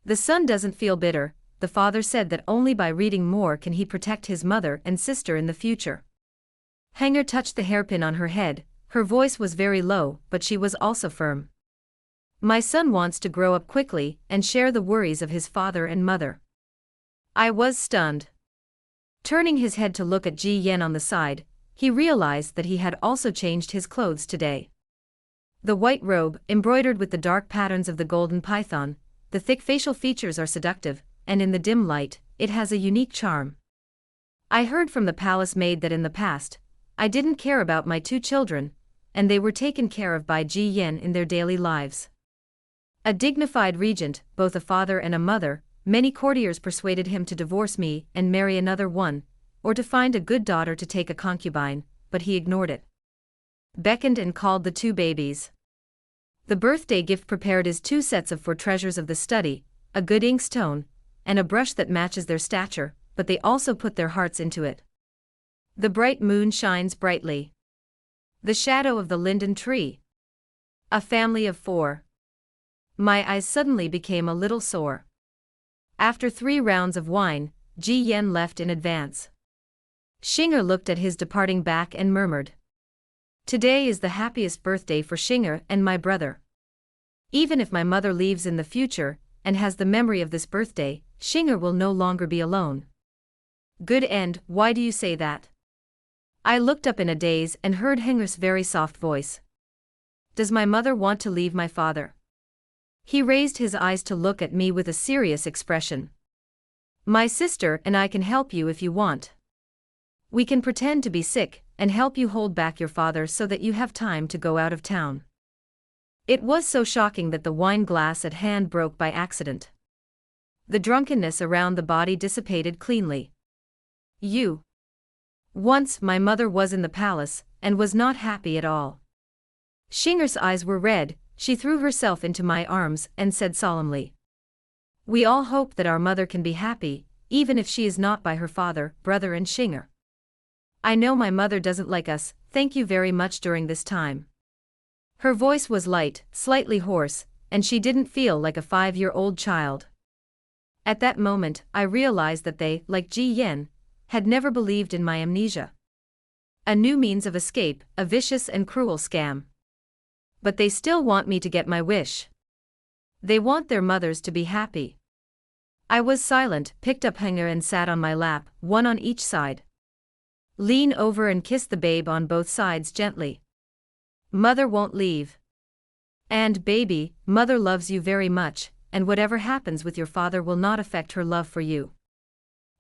The son doesn't feel bitter. The father said that only by reading more can he protect his mother and sister in the future. Hanger touched the hairpin on her head, her voice was very low, but she was also firm. My son wants to grow up quickly and share the worries of his father and mother. I was stunned. Turning his head to look at Ji Yan on the side, he realized that he had also changed his clothes today. The white robe, embroidered with the dark patterns of the golden python, the thick facial features are seductive, and in the dim light, it has a unique charm. I heard from the palace maid that in the past, I didn't care about my 2 children, and they were taken care of by Ji Yan in their daily lives. A dignified regent, both a father and a mother, many courtiers persuaded him to divorce me and marry another one, or to find a good daughter to take a concubine, but he ignored it. Beckoned and called the 2 babies. The birthday gift prepared is 2 sets of 4 treasures of the study, a good inkstone, and a brush that matches their stature, but they also put their hearts into it. The bright moon shines brightly. The shadow of the linden tree. A family of 4. My eyes suddenly became a little sore. After 3 rounds of wine, Ji Yen left in advance. Xinger looked at his departing back and murmured, "Today is the happiest birthday for Xinger and my brother. Even if my mother leaves in the future, and has the memory of this birthday, Xinger will no longer be alone." Good end. Why do you say that? I looked up in a daze and heard Henger's very soft voice. Does my mother want to leave my father? He raised his eyes to look at me with a serious expression. My sister and I can help you if you want. We can pretend to be sick and help you hold back your father so that you have time to go out of town. It was so shocking that the wine glass at hand broke by accident. The drunkenness around the body dissipated cleanly. Once my mother was in the palace, and was not happy at all. Xinger's eyes were red, she threw herself into my arms and said solemnly, "We all hope that our mother can be happy, even if she is not by her father, brother and Xinger. I know my mother doesn't like us, thank you very much during this time." Her voice was light, slightly hoarse, and she didn't feel like a 5-year-old child. At that moment, I realized that they, like Ji Yen, had never believed in my amnesia. A new means of escape, a vicious and cruel scam. But they still want me to get my wish. They want their mothers to be happy. I was silent, picked up Henger and sat on my lap, one on each side. Lean over and kiss the babe on both sides gently. Mother won't leave. And baby, mother loves you very much, and whatever happens with your father will not affect her love for you.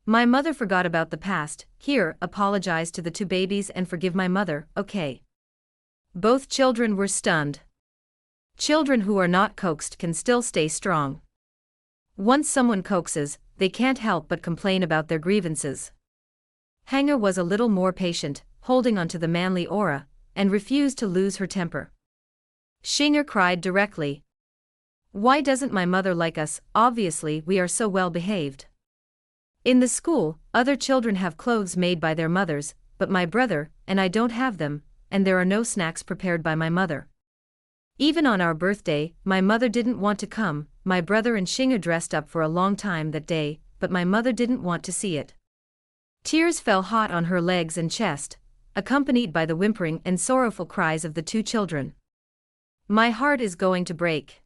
My mother forgot about the past, here, apologize to the 2 babies and forgive my mother, okay? Both children were stunned. Children who are not coaxed can still stay strong. Once someone coaxes, they can't help but complain about their grievances. Hanger was a little more patient, holding on to the manly aura, and refused to lose her temper. Xinger cried directly. Why doesn't my mother like us? Obviously we are so well behaved. In the school, other children have clothes made by their mothers, but my brother and I don't have them, and there are no snacks prepared by my mother. Even on our birthday, my mother didn't want to come. My brother and Xinger dressed up for a long time that day, but my mother didn't want to see it. Tears fell hot on her legs and chest, accompanied by the whimpering and sorrowful cries of the 2 children. My heart is going to break.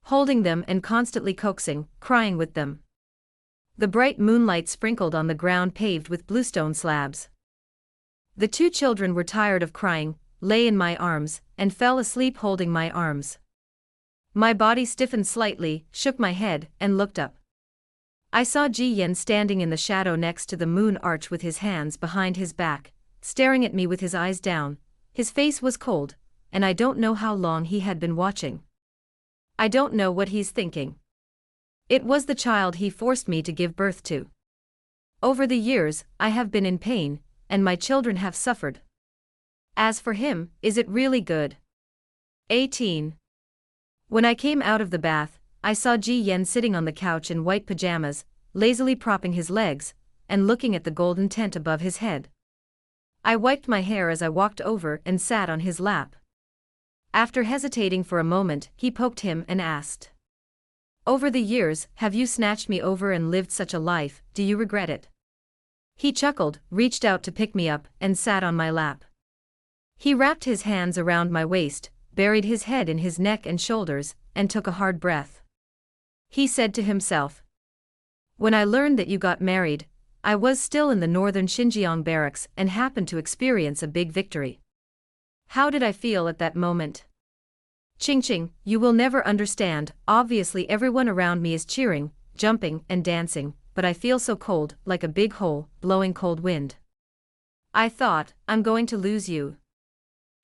Holding them and constantly coaxing, crying with them. The bright moonlight sprinkled on the ground paved with bluestone slabs. The 2 children were tired of crying, lay in my arms, and fell asleep holding my arms. My body stiffened slightly, shook my head, and looked up. I saw Ji Yen standing in the shadow next to the moon arch with his hands behind his back, staring at me with his eyes down. His face was cold, and I don't know how long he had been watching. I don't know what he's thinking. It was the child he forced me to give birth to. Over the years, I have been in pain, and my children have suffered. As for him, is it really good? 18. When I came out of the bath, I saw Ji Yen sitting on the couch in white pajamas, lazily propping his legs, and looking at the golden tent above his head. I wiped my hair as I walked over and sat on his lap. After hesitating for a moment, he poked him and asked, "Over the years, have you snatched me over and lived such a life, do you regret it?" He chuckled, reached out to pick me up, and sat on my lap. He wrapped his hands around my waist, buried his head in his neck and shoulders, and took a hard breath. He said to himself, "When I learned that you got married, I was still in the northern Xinjiang barracks and happened to experience a big victory. How did I feel at that moment? Ching, you will never understand. Obviously everyone around me is cheering, jumping, and dancing, but I feel so cold, like a big hole, blowing cold wind. I thought, I'm going to lose you.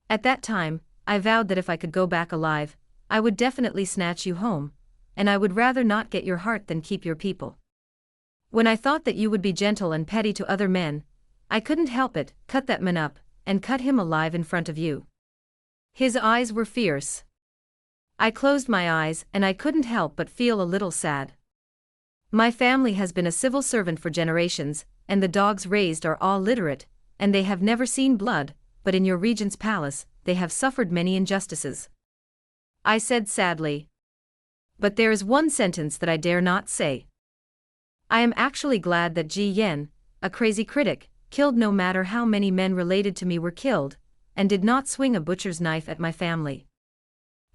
At that time, I vowed that if I could go back alive, I would definitely snatch you home, and I would rather not get your heart than keep your people. When I thought that you would be gentle and petty to other men, I couldn't help it, cut that man up, and cut him alive in front of you." His eyes were fierce. I closed my eyes and I couldn't help but feel a little sad. My family has been a civil servant for generations, and the dogs raised are all literate, and they have never seen blood, but in your regent's palace, they have suffered many injustices. I said sadly. But there is one sentence that I dare not say. I am actually glad that Ji Yen, a crazy critic, killed no matter how many men related to me were killed, and did not swing a butcher's knife at my family.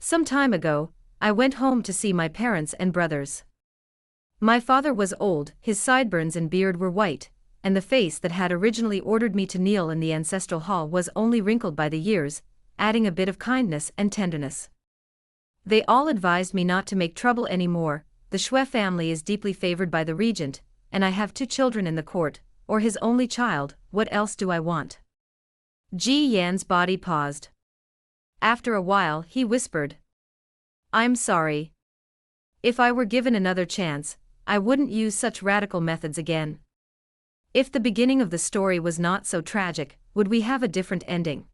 Some time ago, I went home to see my parents and brothers. My father was old, his sideburns and beard were white, and the face that had originally ordered me to kneel in the ancestral hall was only wrinkled by the years, adding a bit of kindness and tenderness. They all advised me not to make trouble anymore. The Shui family is deeply favored by the regent, and I have 2 children in the court, or his only child. What else do I want? Ji Yan's body paused. After a while he whispered. I'm sorry. If I were given another chance, I wouldn't use such radical methods again. If the beginning of the story was not so tragic, would we have a different ending?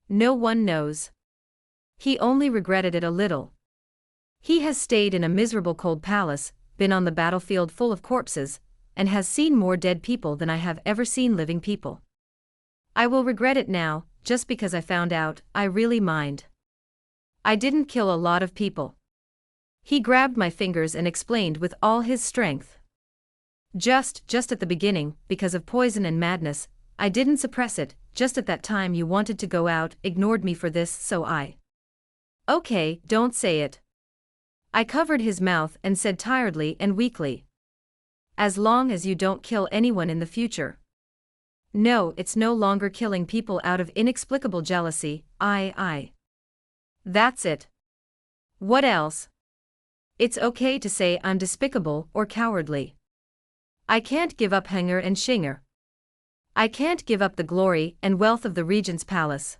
No one knows. He only regretted it a little. He has stayed in a miserable cold palace, been on the battlefield full of corpses, and has seen more dead people than I have ever seen living people. I will regret it now, just because I found out I really mind. I didn't kill a lot of people. He grabbed my fingers and explained with all his strength. Just at the beginning, because of poison and madness, I didn't suppress it. Just at that time you wanted to go out, ignored me for this, so I. Okay, don't say it. I covered his mouth and said tiredly and weakly. As long as you don't kill anyone in the future. No, it's no longer killing people out of inexplicable jealousy. That's it. What else? It's okay to say I'm despicable or cowardly. I can't give up Hanger and Shinger. I can't give up the glory and wealth of the regent's palace.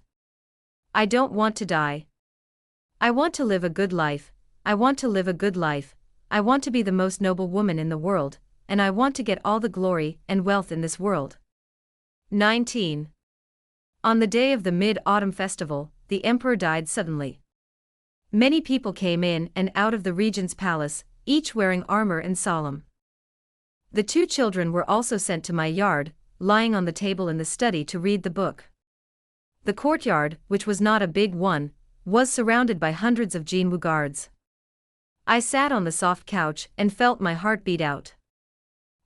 I don't want to die. I want to live a good life. I want to live a good life. I want to be the most noble woman in the world, and I want to get all the glory and wealth in this world. 19. On the day of the Mid-Autumn Festival, the emperor died suddenly. Many people came in and out of the regent's palace, each wearing armor and solemn. The 2 children were also sent to my yard, lying on the table in the study to read the book. The courtyard, which was not a big one, was surrounded by hundreds of Jinwu guards. I sat on the soft couch and felt my heart beat out.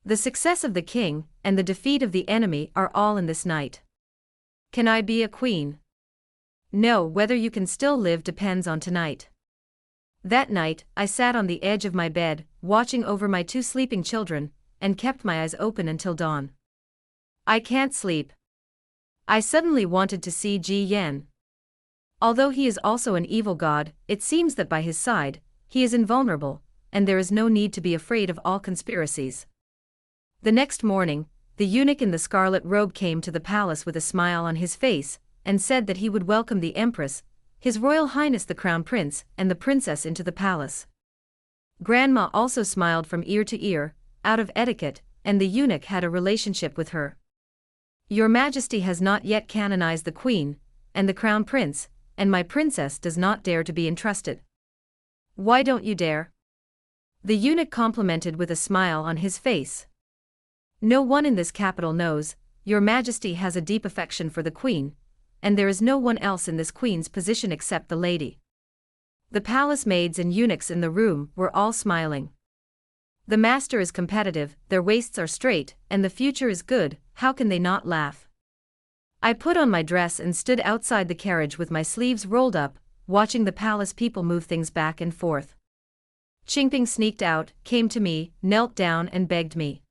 The success of the king and the defeat of the enemy are all in this night. Can I be a queen? No, whether you can still live depends on tonight. That night, I sat on the edge of my bed, watching over my 2 sleeping children, and kept my eyes open until dawn. I can't sleep. I suddenly wanted to see Ji Yan. Although he is also an evil god, it seems that by his side, he is invulnerable, and there is no need to be afraid of all conspiracies. The next morning, the eunuch in the scarlet robe came to the palace with a smile on his face, and said that he would welcome the Empress, His Royal Highness the Crown Prince, and the Princess into the palace. Grandma also smiled from ear to ear, out of etiquette, and the eunuch had a relationship with her. Your Majesty has not yet canonized the Queen, and the Crown Prince, and my Princess does not dare to be entrusted. Why don't you dare? The eunuch complimented with a smile on his face. No one in this capital knows, Your Majesty has a deep affection for the Queen, and there is no one else in this Queen's position except the lady. The palace maids and eunuchs in the room were all smiling. The master is competitive, their waists are straight, and the future is good, how can they not laugh? I put on my dress and stood outside the carriage with my sleeves rolled up, watching the palace people move things back and forth. Qingping sneaked out, came to me, knelt down and begged me.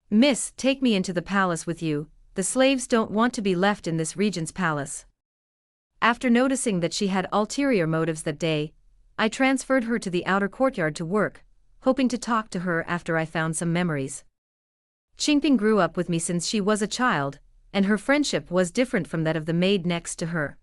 Miss, take me into the palace with you, the slaves don't want to be left in this regent's palace. After noticing that she had ulterior motives that day, I transferred her to the outer courtyard to work, hoping to talk to her after I found some memories. Qingping grew up with me since she was a child, and her friendship was different from that of the maid next to her.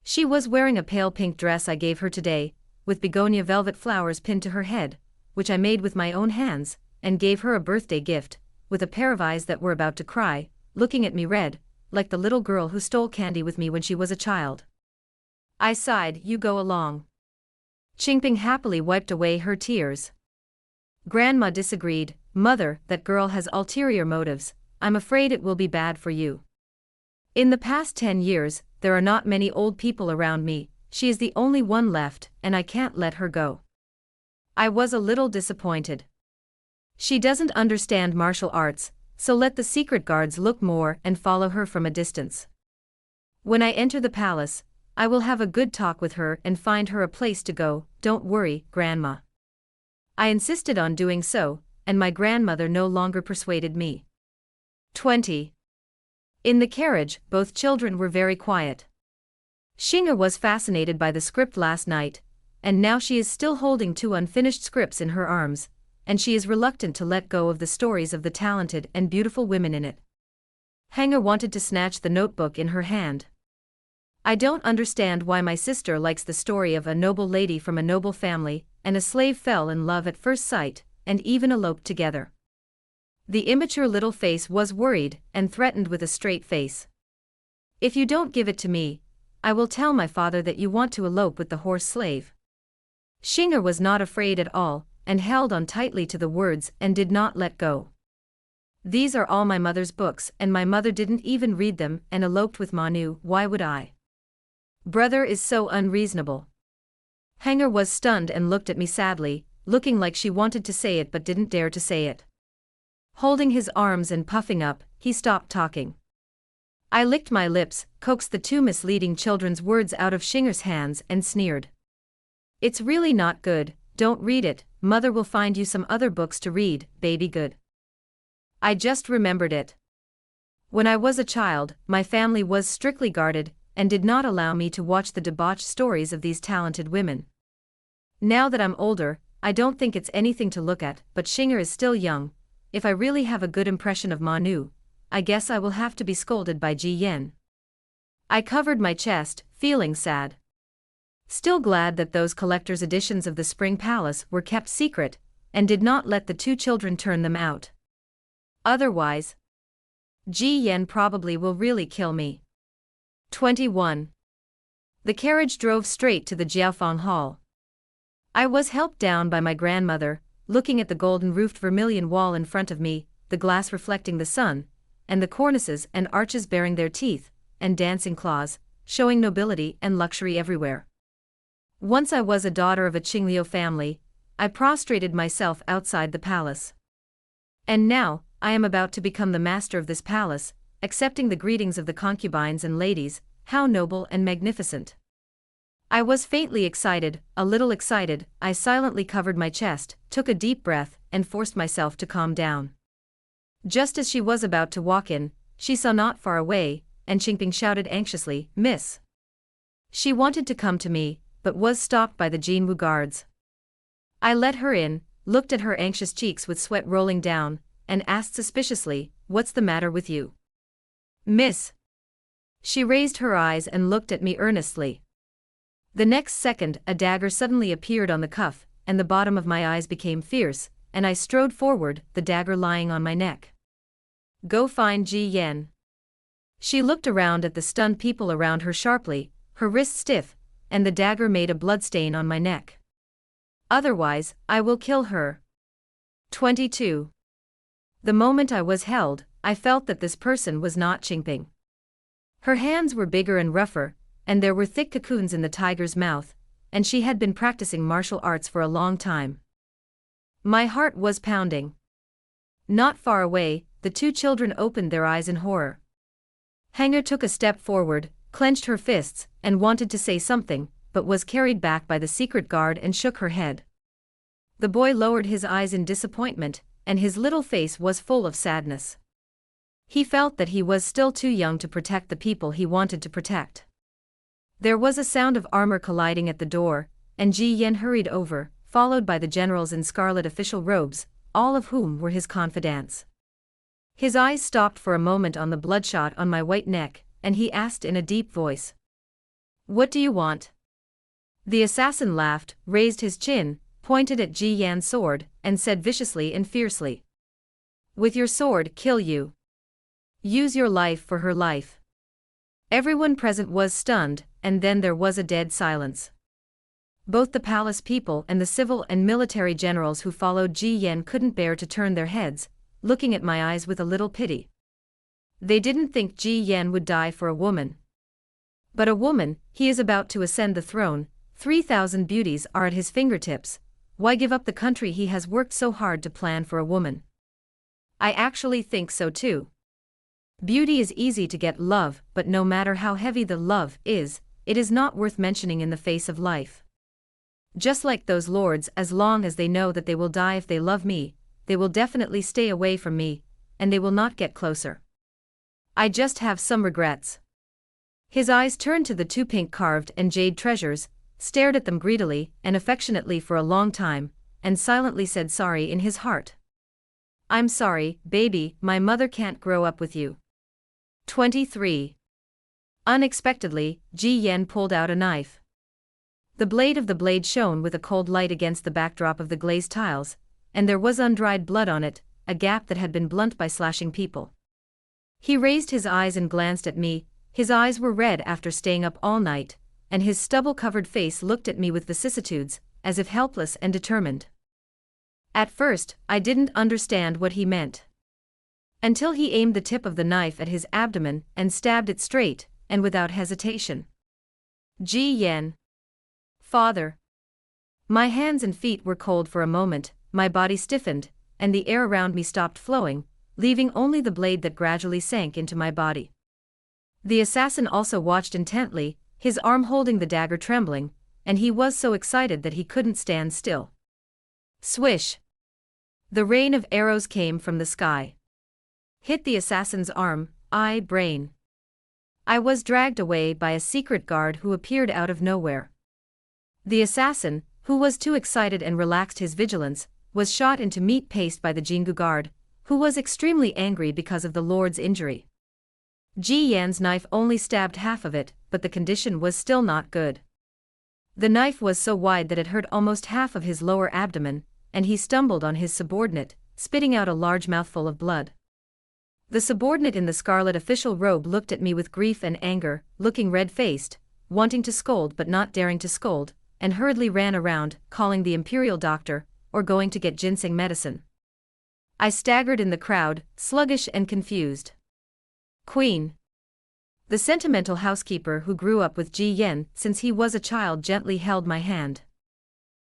She was wearing a pale pink dress I gave her today, with begonia velvet flowers pinned to her head, which I made with my own hands, and gave her a birthday gift, with a pair of eyes that were about to cry, looking at me red, like the little girl who stole candy with me when she was a child. I sighed, you go along. Qingping happily wiped away her tears. Grandma disagreed. Mother, that girl has ulterior motives. I'm afraid it will be bad for you. In the past 10 years, there are not many old people around me. She is the only one left, and I can't let her go. I was a little disappointed. She doesn't understand martial arts, so let the secret guards look more and follow her from a distance. When I enter the palace, I will have a good talk with her and find her a place to go. Don't worry, Grandma. I insisted on doing so, and my grandmother no longer persuaded me. 20. In the carriage, both children were very quiet. Xing'er was fascinated by the script last night, and now she is still holding 2 unfinished scripts in her arms, and she is reluctant to let go of the stories of the talented and beautiful women in it. Hanger wanted to snatch the notebook in her hand. I don't understand why my sister likes the story of a noble lady from a noble family, and a slave fell in love at first sight, and even eloped together. The immature little face was worried and threatened with a straight face. If you don't give it to me, I will tell my father that you want to elope with the horse slave. Xing'er was not afraid at all, and held on tightly to the words and did not let go. These are all my mother's books, and my mother didn't even read them and eloped with Manu. Why would I? Brother is so unreasonable. Hanger was stunned and looked at me sadly, looking like she wanted to say it but didn't dare to say it. Holding his arms and puffing up, he stopped talking. I licked my lips, coaxed the 2 misleading children's words out of Xinger's hands and sneered. It's really not good, don't read it, Mother will find you some other books to read, baby good. I just remembered it. When I was a child, my family was strictly guarded, and did not allow me to watch the debauched stories of these talented women. Now that I'm older, I don't think it's anything to look at, but Xing'er is still young. If I really have a good impression of Manu, I guess I will have to be scolded by Ji Yan. I covered my chest, feeling sad. Still glad that those collector's editions of the Spring Palace were kept secret, and did not let the 2 children turn them out. Otherwise, Ji Yan probably will really kill me. 21. The carriage drove straight to the Jiaofeng Hall. I was helped down by my grandmother, looking at the golden-roofed vermilion wall in front of me, the glass reflecting the sun, and the cornices and arches bearing their teeth, and dancing claws, showing nobility and luxury everywhere. Once I was a daughter of a Qingliu family, I prostrated myself outside the palace. And now, I am about to become the master of this palace, accepting the greetings of the concubines and ladies. How noble and magnificent. I was faintly excited, a little excited. I silently covered my chest, took a deep breath, and forced myself to calm down. Just as she was about to walk in, she saw not far away, and Qingping shouted anxiously, "Miss." She wanted to come to me, but was stopped by the Jinwu guards. I let her in, looked at her anxious cheeks with sweat rolling down, and asked suspiciously, "What's the matter with you, Miss?" She raised her eyes and looked at me earnestly. The next second, a dagger suddenly appeared on the cuff, and the bottom of my eyes became fierce, and I strode forward, the dagger lying on my neck. "Go find Ji Yan." She looked around at the stunned people around her sharply, her wrists stiff, and the dagger made a bloodstain on my neck. "Otherwise, I will kill her." 22. The moment I was held, I felt that this person was not Qingping. Her hands were bigger and rougher, and there were thick cocoons in the tiger's mouth, and she had been practicing martial arts for a long time. My heart was pounding. Not far away, the 2 children opened their eyes in horror. Hanger took a step forward, clenched her fists, and wanted to say something, but was carried back by the secret guard and shook her head. The boy lowered his eyes in disappointment, and his little face was full of sadness. He felt that he was still too young to protect the people he wanted to protect. There was a sound of armor colliding at the door, and Ji Yan hurried over, followed by the generals in scarlet official robes, all of whom were his confidants. His eyes stopped for a moment on the bloodshot on my white neck, and he asked in a deep voice, "What do you want?" The assassin laughed, raised his chin, pointed at Ji Yan's sword, and said viciously and fiercely, "With your sword, kill you. Use your life for her life." Everyone present was stunned, and then there was a dead silence. Both the palace people and the civil and military generals who followed Ji Yan couldn't bear to turn their heads, looking at my eyes with a little pity. They didn't think Ji Yan would die for a woman. But a woman, he is about to ascend the throne, 3,000 beauties are at his fingertips, why give up the country he has worked so hard to plan for a woman? I actually think so too. Beauty is easy to get love, but no matter how heavy the love is, it is not worth mentioning in the face of life. Just like those lords, as long as they know that they will die if they love me, they will definitely stay away from me, and they will not get closer. I just have some regrets. His eyes turned to the two pink carved and jade treasures, stared at them greedily and affectionately for a long time, and silently said sorry in his heart. I'm sorry, baby, my mother can't grow up with you. 23. Unexpectedly, Ji Yan pulled out a knife. The blade of the blade shone with a cold light against the backdrop of the glazed tiles, and there was undried blood on it, a gap that had been blunt by slashing people. He raised his eyes and glanced at me, his eyes were red after staying up all night, and his stubble-covered face looked at me with vicissitudes, as if helpless and determined. At first, I didn't understand what he meant. Until he aimed the tip of the knife at his abdomen and stabbed it straight, and without hesitation. Ji Yan. Father. My hands and feet were cold for a moment, my body stiffened, and the air around me stopped flowing, leaving only the blade that gradually sank into my body. The assassin also watched intently, his arm holding the dagger trembling, and he was so excited that he couldn't stand still. Swish! The rain of arrows came from the sky. Hit the assassin's arm, brain. I was dragged away by a secret guard who appeared out of nowhere. The assassin, who was too excited and relaxed his vigilance, was shot into meat paste by the Jingu guard, who was extremely angry because of the lord's injury. Ji Yan's knife only stabbed half of it, but the condition was still not good. The knife was so wide that it hurt almost half of his lower abdomen, and he stumbled on his subordinate, spitting out a large mouthful of blood. The subordinate in the scarlet official robe looked at me with grief and anger, looking red-faced, wanting to scold but not daring to scold, and hurriedly ran around, calling the imperial doctor, or going to get ginseng medicine. I staggered in the crowd, sluggish and confused. Queen. The sentimental housekeeper who grew up with Ji Yan since he was a child gently held my hand.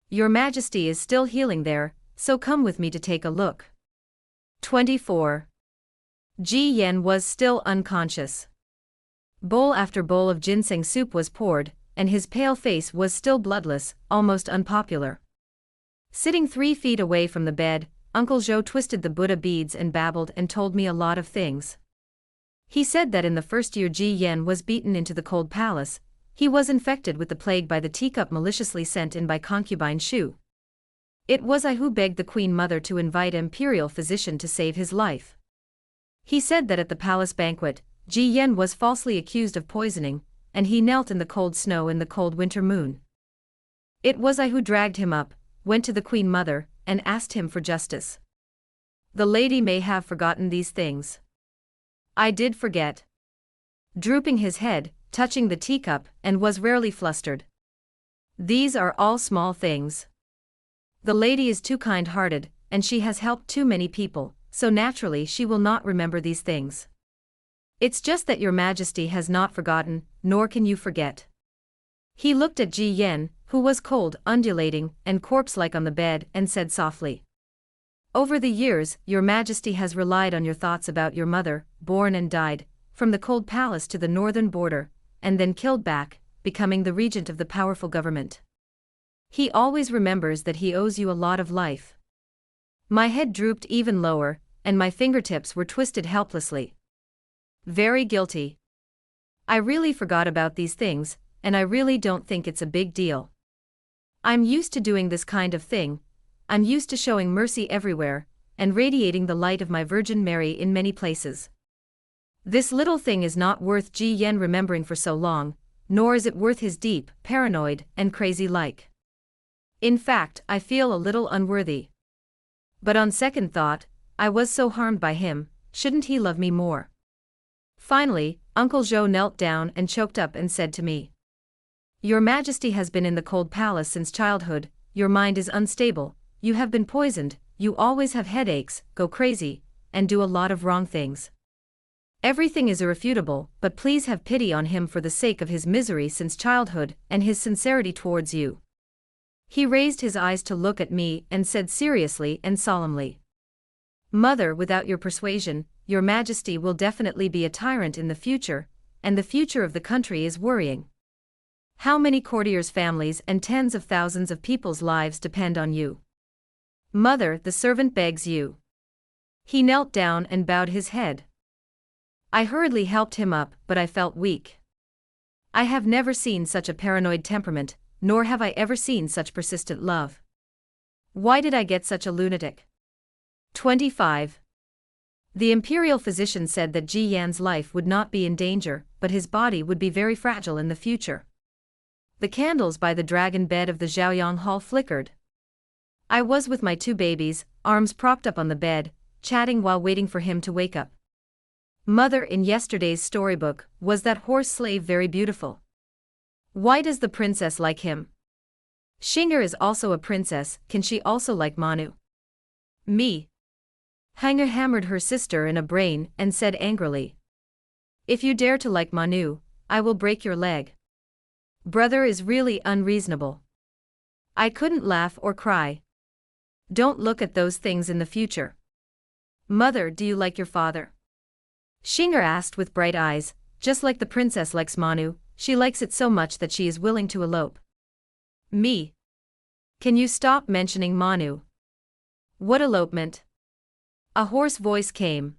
Your Majesty is still healing there, so come with me to take a look. 24. Ji Yan was still unconscious. Bowl after bowl of ginseng soup was poured, and his pale face was still bloodless, almost unpopular. Sitting 3 feet away from the bed, Uncle Zhou twisted the Buddha beads and babbled and told me a lot of things. He said that in the first year Ji Yan was beaten into the cold palace, he was infected with the plague by the teacup maliciously sent in by concubine Shu. It was I who begged the Queen Mother to invite an imperial physician to save his life. He said that at the palace banquet, Ji Yan was falsely accused of poisoning, and he knelt in the cold snow in the cold winter moon. It was I who dragged him up, went to the Queen Mother, and asked him for justice. The lady may have forgotten these things. I did forget. Drooping his head, touching the teacup, and was rarely flustered. These are all small things. The lady is too kind-hearted, and she has helped too many people, so naturally she will not remember these things. It's just that your Majesty has not forgotten, nor can you forget. He looked at Ji Yan, who was cold, undulating, and corpse-like on the bed, and said softly. Over the years, your Majesty has relied on your thoughts about your mother, born and died, from the cold palace to the northern border, and then killed back, becoming the regent of the powerful government. He always remembers that he owes you a lot of life. My head drooped even lower, and my fingertips were twisted helplessly. Very guilty. I really forgot about these things, and I really don't think it's a big deal. I'm used to doing this kind of thing. I'm used to showing mercy everywhere, and radiating the light of my Virgin Mary in many places. This little thing is not worth Ji Yan remembering for so long, nor is it worth his deep, paranoid, and crazy-like. In fact, I feel a little unworthy. But on second thought, I was so harmed by him, shouldn't he love me more? Finally, Uncle Zhou knelt down and choked up and said to me. Your Majesty has been in the cold palace since childhood, your mind is unstable, you have been poisoned, you always have headaches, go crazy, and do a lot of wrong things. Everything is irrefutable, but please have pity on him for the sake of his misery since childhood and his sincerity towards you. He raised his eyes to look at me and said seriously and solemnly, Mother, without your persuasion, your Majesty will definitely be a tyrant in the future, and the future of the country is worrying. How many courtiers' families and tens of thousands of people's lives depend on you? Mother, the servant begs you. He knelt down and bowed his head. I hurriedly helped him up, but I felt weak. I have never seen such a paranoid temperament, nor have I ever seen such persistent love. Why did I get such a lunatic? 25. The imperial physician said that Ji Yan's life would not be in danger, but his body would be very fragile in the future. The candles by the dragon bed of the Zhaoyang hall flickered. I was with my two babies, arms propped up on the bed, chatting while waiting for him to wake up. Mother, in yesterday's storybook, was that horse slave very beautiful? Why does the princess like him? Xinger is also a princess, can she also like Manu? Me. Hanger hammered her sister in a brain and said angrily, If you dare to like Manu, I will break your leg. Brother is really unreasonable. I couldn't laugh or cry. Don't look at those things in the future. Mother, do you like your father? Xinger asked with bright eyes, just like the princess likes Manu, she likes it so much that she is willing to elope. Me. Can you stop mentioning Manu? What elopement? A hoarse voice came.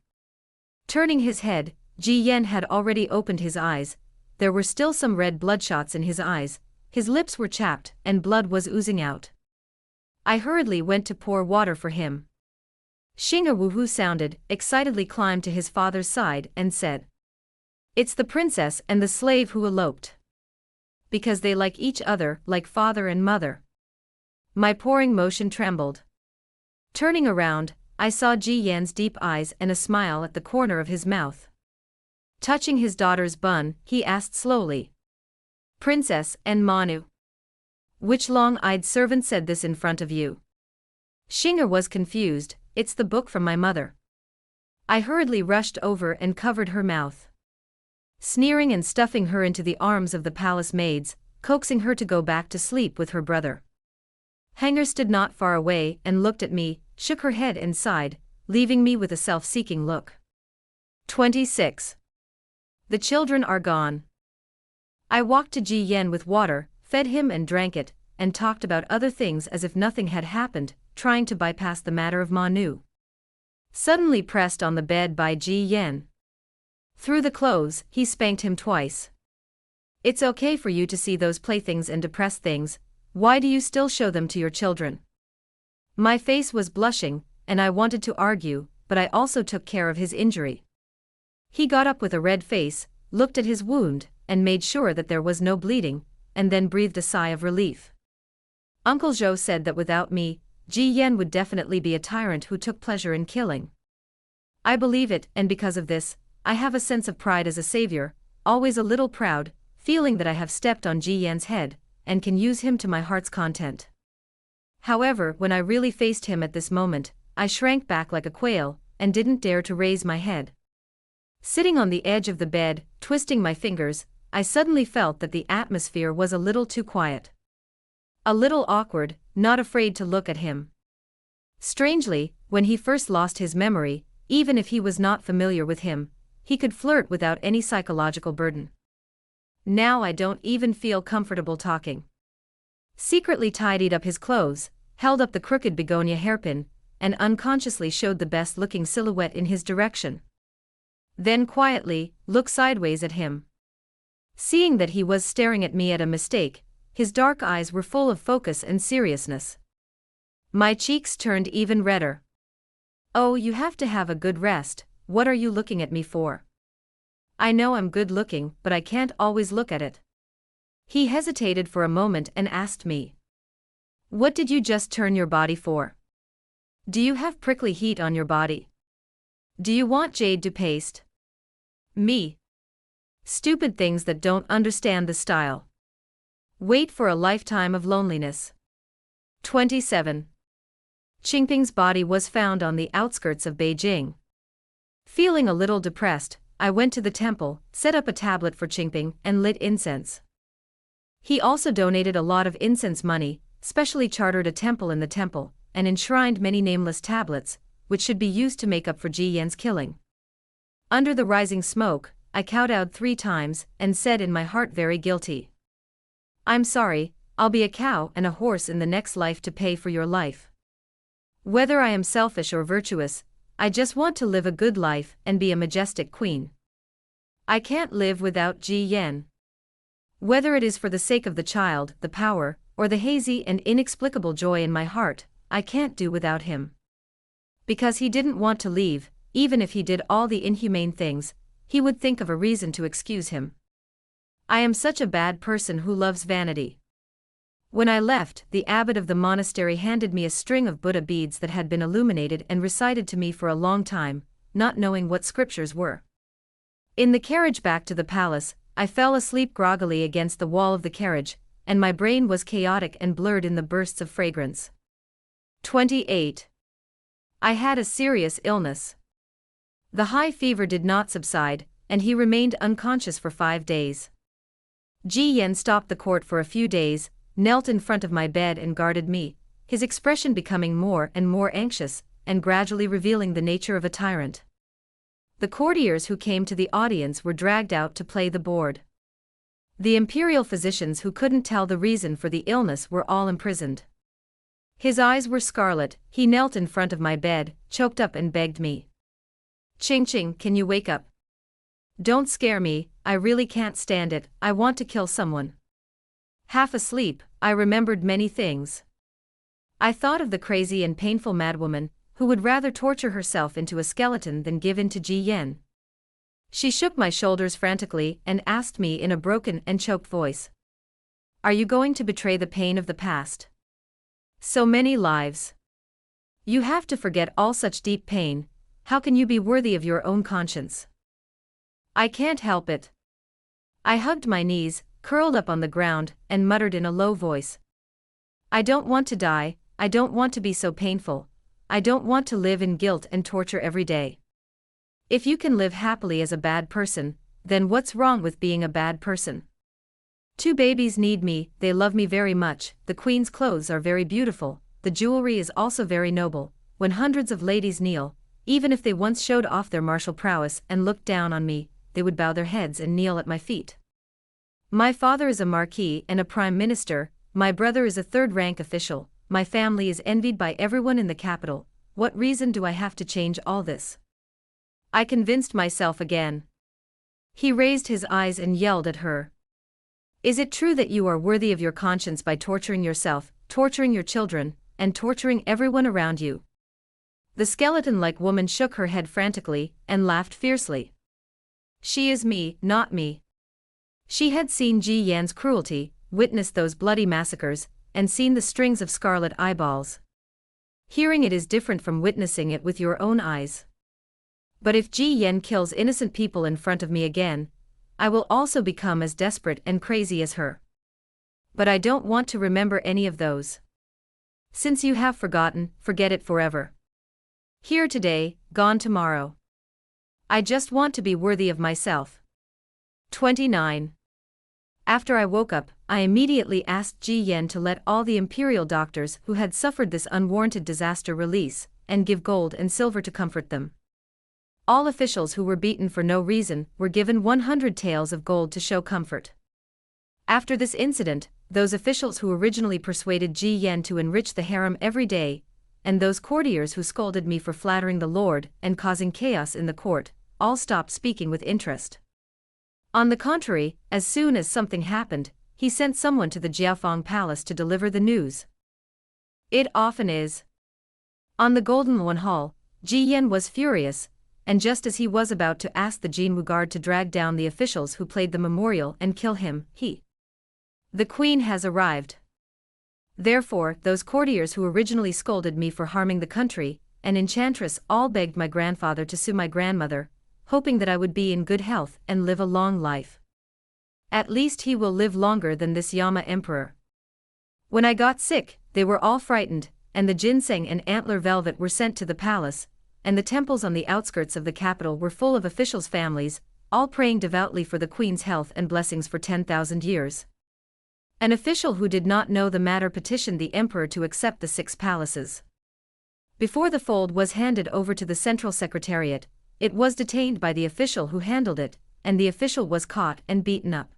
Turning his head, Ji Yan had already opened his eyes, there were still some red bloodshots in his eyes, his lips were chapped and blood was oozing out. I hurriedly went to pour water for him. Xinger woohoo sounded, excitedly climbed to his father's side and said, It's the princess and the slave who eloped. Because they like each other, like father and mother. My pouring motion trembled. Turning around, I saw Ji Yan's deep eyes and a smile at the corner of his mouth. Touching his daughter's bun, he asked slowly, Princess and Manu. Which long-eyed servant said this in front of you? Xinger was confused, it's the book from my mother. I hurriedly rushed over and covered her mouth. Sneering and stuffing her into the arms of the palace maids, coaxing her to go back to sleep with her brother. Hanger stood not far away and looked at me, shook her head and sighed, leaving me with a self-seeking look. 26. The children are gone. I walked to Ji Yan with water, fed him and drank it, and talked about other things as if nothing had happened, trying to bypass the matter of Manu. Suddenly pressed on the bed by Ji Yan. Through the clothes, he spanked him twice. It's okay for you to see those playthings and depressed things, why do you still show them to your children? My face was blushing, and I wanted to argue, but I also took care of his injury. He got up with a red face, looked at his wound, and made sure that there was no bleeding, and then breathed a sigh of relief. Uncle Zhou said that without me, Ji Yan would definitely be a tyrant who took pleasure in killing. I believe it, and because of this, I have a sense of pride as a savior, always a little proud, feeling that I have stepped on Ji Yan's head, and can use him to my heart's content. However, when I really faced him at this moment, I shrank back like a quail, and didn't dare to raise my head. Sitting on the edge of the bed, twisting my fingers, I suddenly felt that the atmosphere was a little too quiet. A little awkward, not afraid to look at him. Strangely, when he first lost his memory, even if he was not familiar with him, he could flirt without any psychological burden. Now I don't even feel comfortable talking. Secretly tidied up his clothes, held up the crooked begonia hairpin, and unconsciously showed the best-looking silhouette in his direction. Then quietly, looked sideways at him. Seeing that he was staring at me at a mistake, his dark eyes were full of focus and seriousness. My cheeks turned even redder. Oh, you have to have a good rest, what are you looking at me for? I know I'm good looking, but I can't always look at it. He hesitated for a moment and asked me. What did you just turn your body for? Do you have prickly heat on your body? Do you want jade to paste? Me. Stupid things that don't understand the style. Wait for a lifetime of loneliness. 27. Qingping's body was found on the outskirts of Beijing. Feeling a little depressed, I went to the temple, set up a tablet for Qingping, and lit incense. He also donated a lot of incense money, specially chartered a temple in the temple, and enshrined many nameless tablets, which should be used to make up for Ji Yan's killing. Under the rising smoke, I kowtowed 3 times, and said in my heart, very guilty. I'm sorry, I'll be a cow and a horse in the next life to pay for your life. Whether I am selfish or virtuous, I just want to live a good life and be a majestic queen. I can't live without Ji Yan. Whether it is for the sake of the child, the power, or the hazy and inexplicable joy in my heart, I can't do without him. Because he didn't want to leave, even if he did all the inhumane things, he would think of a reason to excuse him. I am such a bad person who loves vanity. When I left, the abbot of the monastery handed me a string of Buddha beads that had been illuminated and recited to me for a long time, not knowing what scriptures were. In the carriage back to the palace, I fell asleep groggily against the wall of the carriage, and my brain was chaotic and blurred in the bursts of fragrance. 28. I had a serious illness. The high fever did not subside, and he remained unconscious for 5 days. Ji Yan stopped the court for a few days, knelt in front of my bed and guarded me, his expression becoming more and more anxious, and gradually revealing the nature of a tyrant. The courtiers who came to the audience were dragged out to play the board. The imperial physicians who couldn't tell the reason for the illness were all imprisoned. His eyes were scarlet, he knelt in front of my bed, choked up and begged me. Qing, can you wake up? Don't scare me, I really can't stand it, I want to kill someone. Half asleep, I remembered many things. I thought of the crazy and painful madwoman, who would rather torture herself into a skeleton than give in to Ji Yan. She shook my shoulders frantically and asked me in a broken and choked voice. Are you going to betray the pain of the past? So many lives. You have to forget all such deep pain, how can you be worthy of your own conscience? I can't help it. I hugged my knees, curled up on the ground, and muttered in a low voice. I don't want to die, I don't want to be so painful, I don't want to live in guilt and torture every day. If you can live happily as a bad person, then what's wrong with being a bad person? 2 babies need me, they love me very much, the queen's clothes are very beautiful, the jewelry is also very noble. When hundreds of ladies kneel, even if they once showed off their martial prowess and looked down on me, they would bow their heads and kneel at my feet. My father is a marquis and a prime minister, my brother is a 3rd-rank official, my family is envied by everyone in the capital. What reason do I have to change all this? I convinced myself again. He raised his eyes and yelled at her. Is it true that you are worthy of your conscience by torturing yourself, torturing your children, and torturing everyone around you? The skeleton-like woman shook her head frantically and laughed fiercely. She is me, not me. She had seen Ji Yan's cruelty, witnessed those bloody massacres, and seen the strings of scarlet eyeballs. Hearing it is different from witnessing it with your own eyes. But if Ji Yan kills innocent people in front of me again, I will also become as desperate and crazy as her. But I don't want to remember any of those. Since you have forgotten, forget it forever. Here today, gone tomorrow. I just want to be worthy of myself. 29. After I woke up, I immediately asked Ji Yan to let all the imperial doctors who had suffered this unwarranted disaster release, and give gold and silver to comfort them. All officials who were beaten for no reason were given 100 taels of gold to show comfort. After this incident, those officials who originally persuaded Ji Yan to enrich the harem every day, and those courtiers who scolded me for flattering the Lord and causing chaos in the court, all stopped speaking with interest. On the contrary, as soon as something happened, he sent someone to the Jiaofeng palace to deliver the news. It often is. On the Golden One Hall, Ji Yan was furious, and just as he was about to ask the Jinwu guard to drag down the officials who played the memorial and kill him, the queen has arrived. Therefore, those courtiers who originally scolded me for harming the country, and enchantress all begged my grandfather to sue my grandmother, hoping that I would be in good health and live a long life. At least he will live longer than this Yama emperor. When I got sick, they were all frightened, and the ginseng and antler velvet were sent to the palace, and the temples on the outskirts of the capital were full of officials' families, all praying devoutly for the queen's health and blessings for 10,000 years. An official who did not know the matter petitioned the emperor to accept the 6 palaces. Before the fold was handed over to the central secretariat, it was detained by the official who handled it, and the official was caught and beaten up.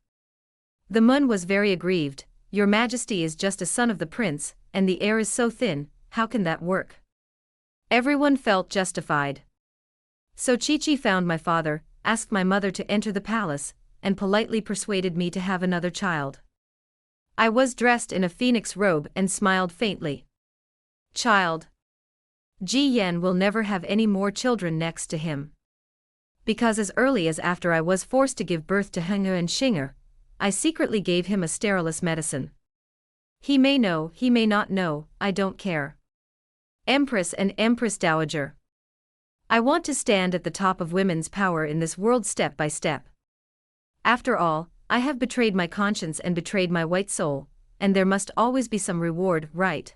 The Mun was very aggrieved. "Your Majesty is just a son of the prince, and the air is so thin, how can that work?" Everyone felt justified. So Chi-Chi found my father, asked my mother to enter the palace, and politely persuaded me to have another child. I was dressed in a phoenix robe and smiled faintly. "Child. Ji Yan will never have any more children next to him." Because as early as after I was forced to give birth to Heng'e and Xing'e, I secretly gave him a sterilist medicine. He may know, he may not know, I don't care. Empress and Empress Dowager. I want to stand at the top of women's power in this world step by step. After all, I have betrayed my conscience and betrayed my white soul, and there must always be some reward, right?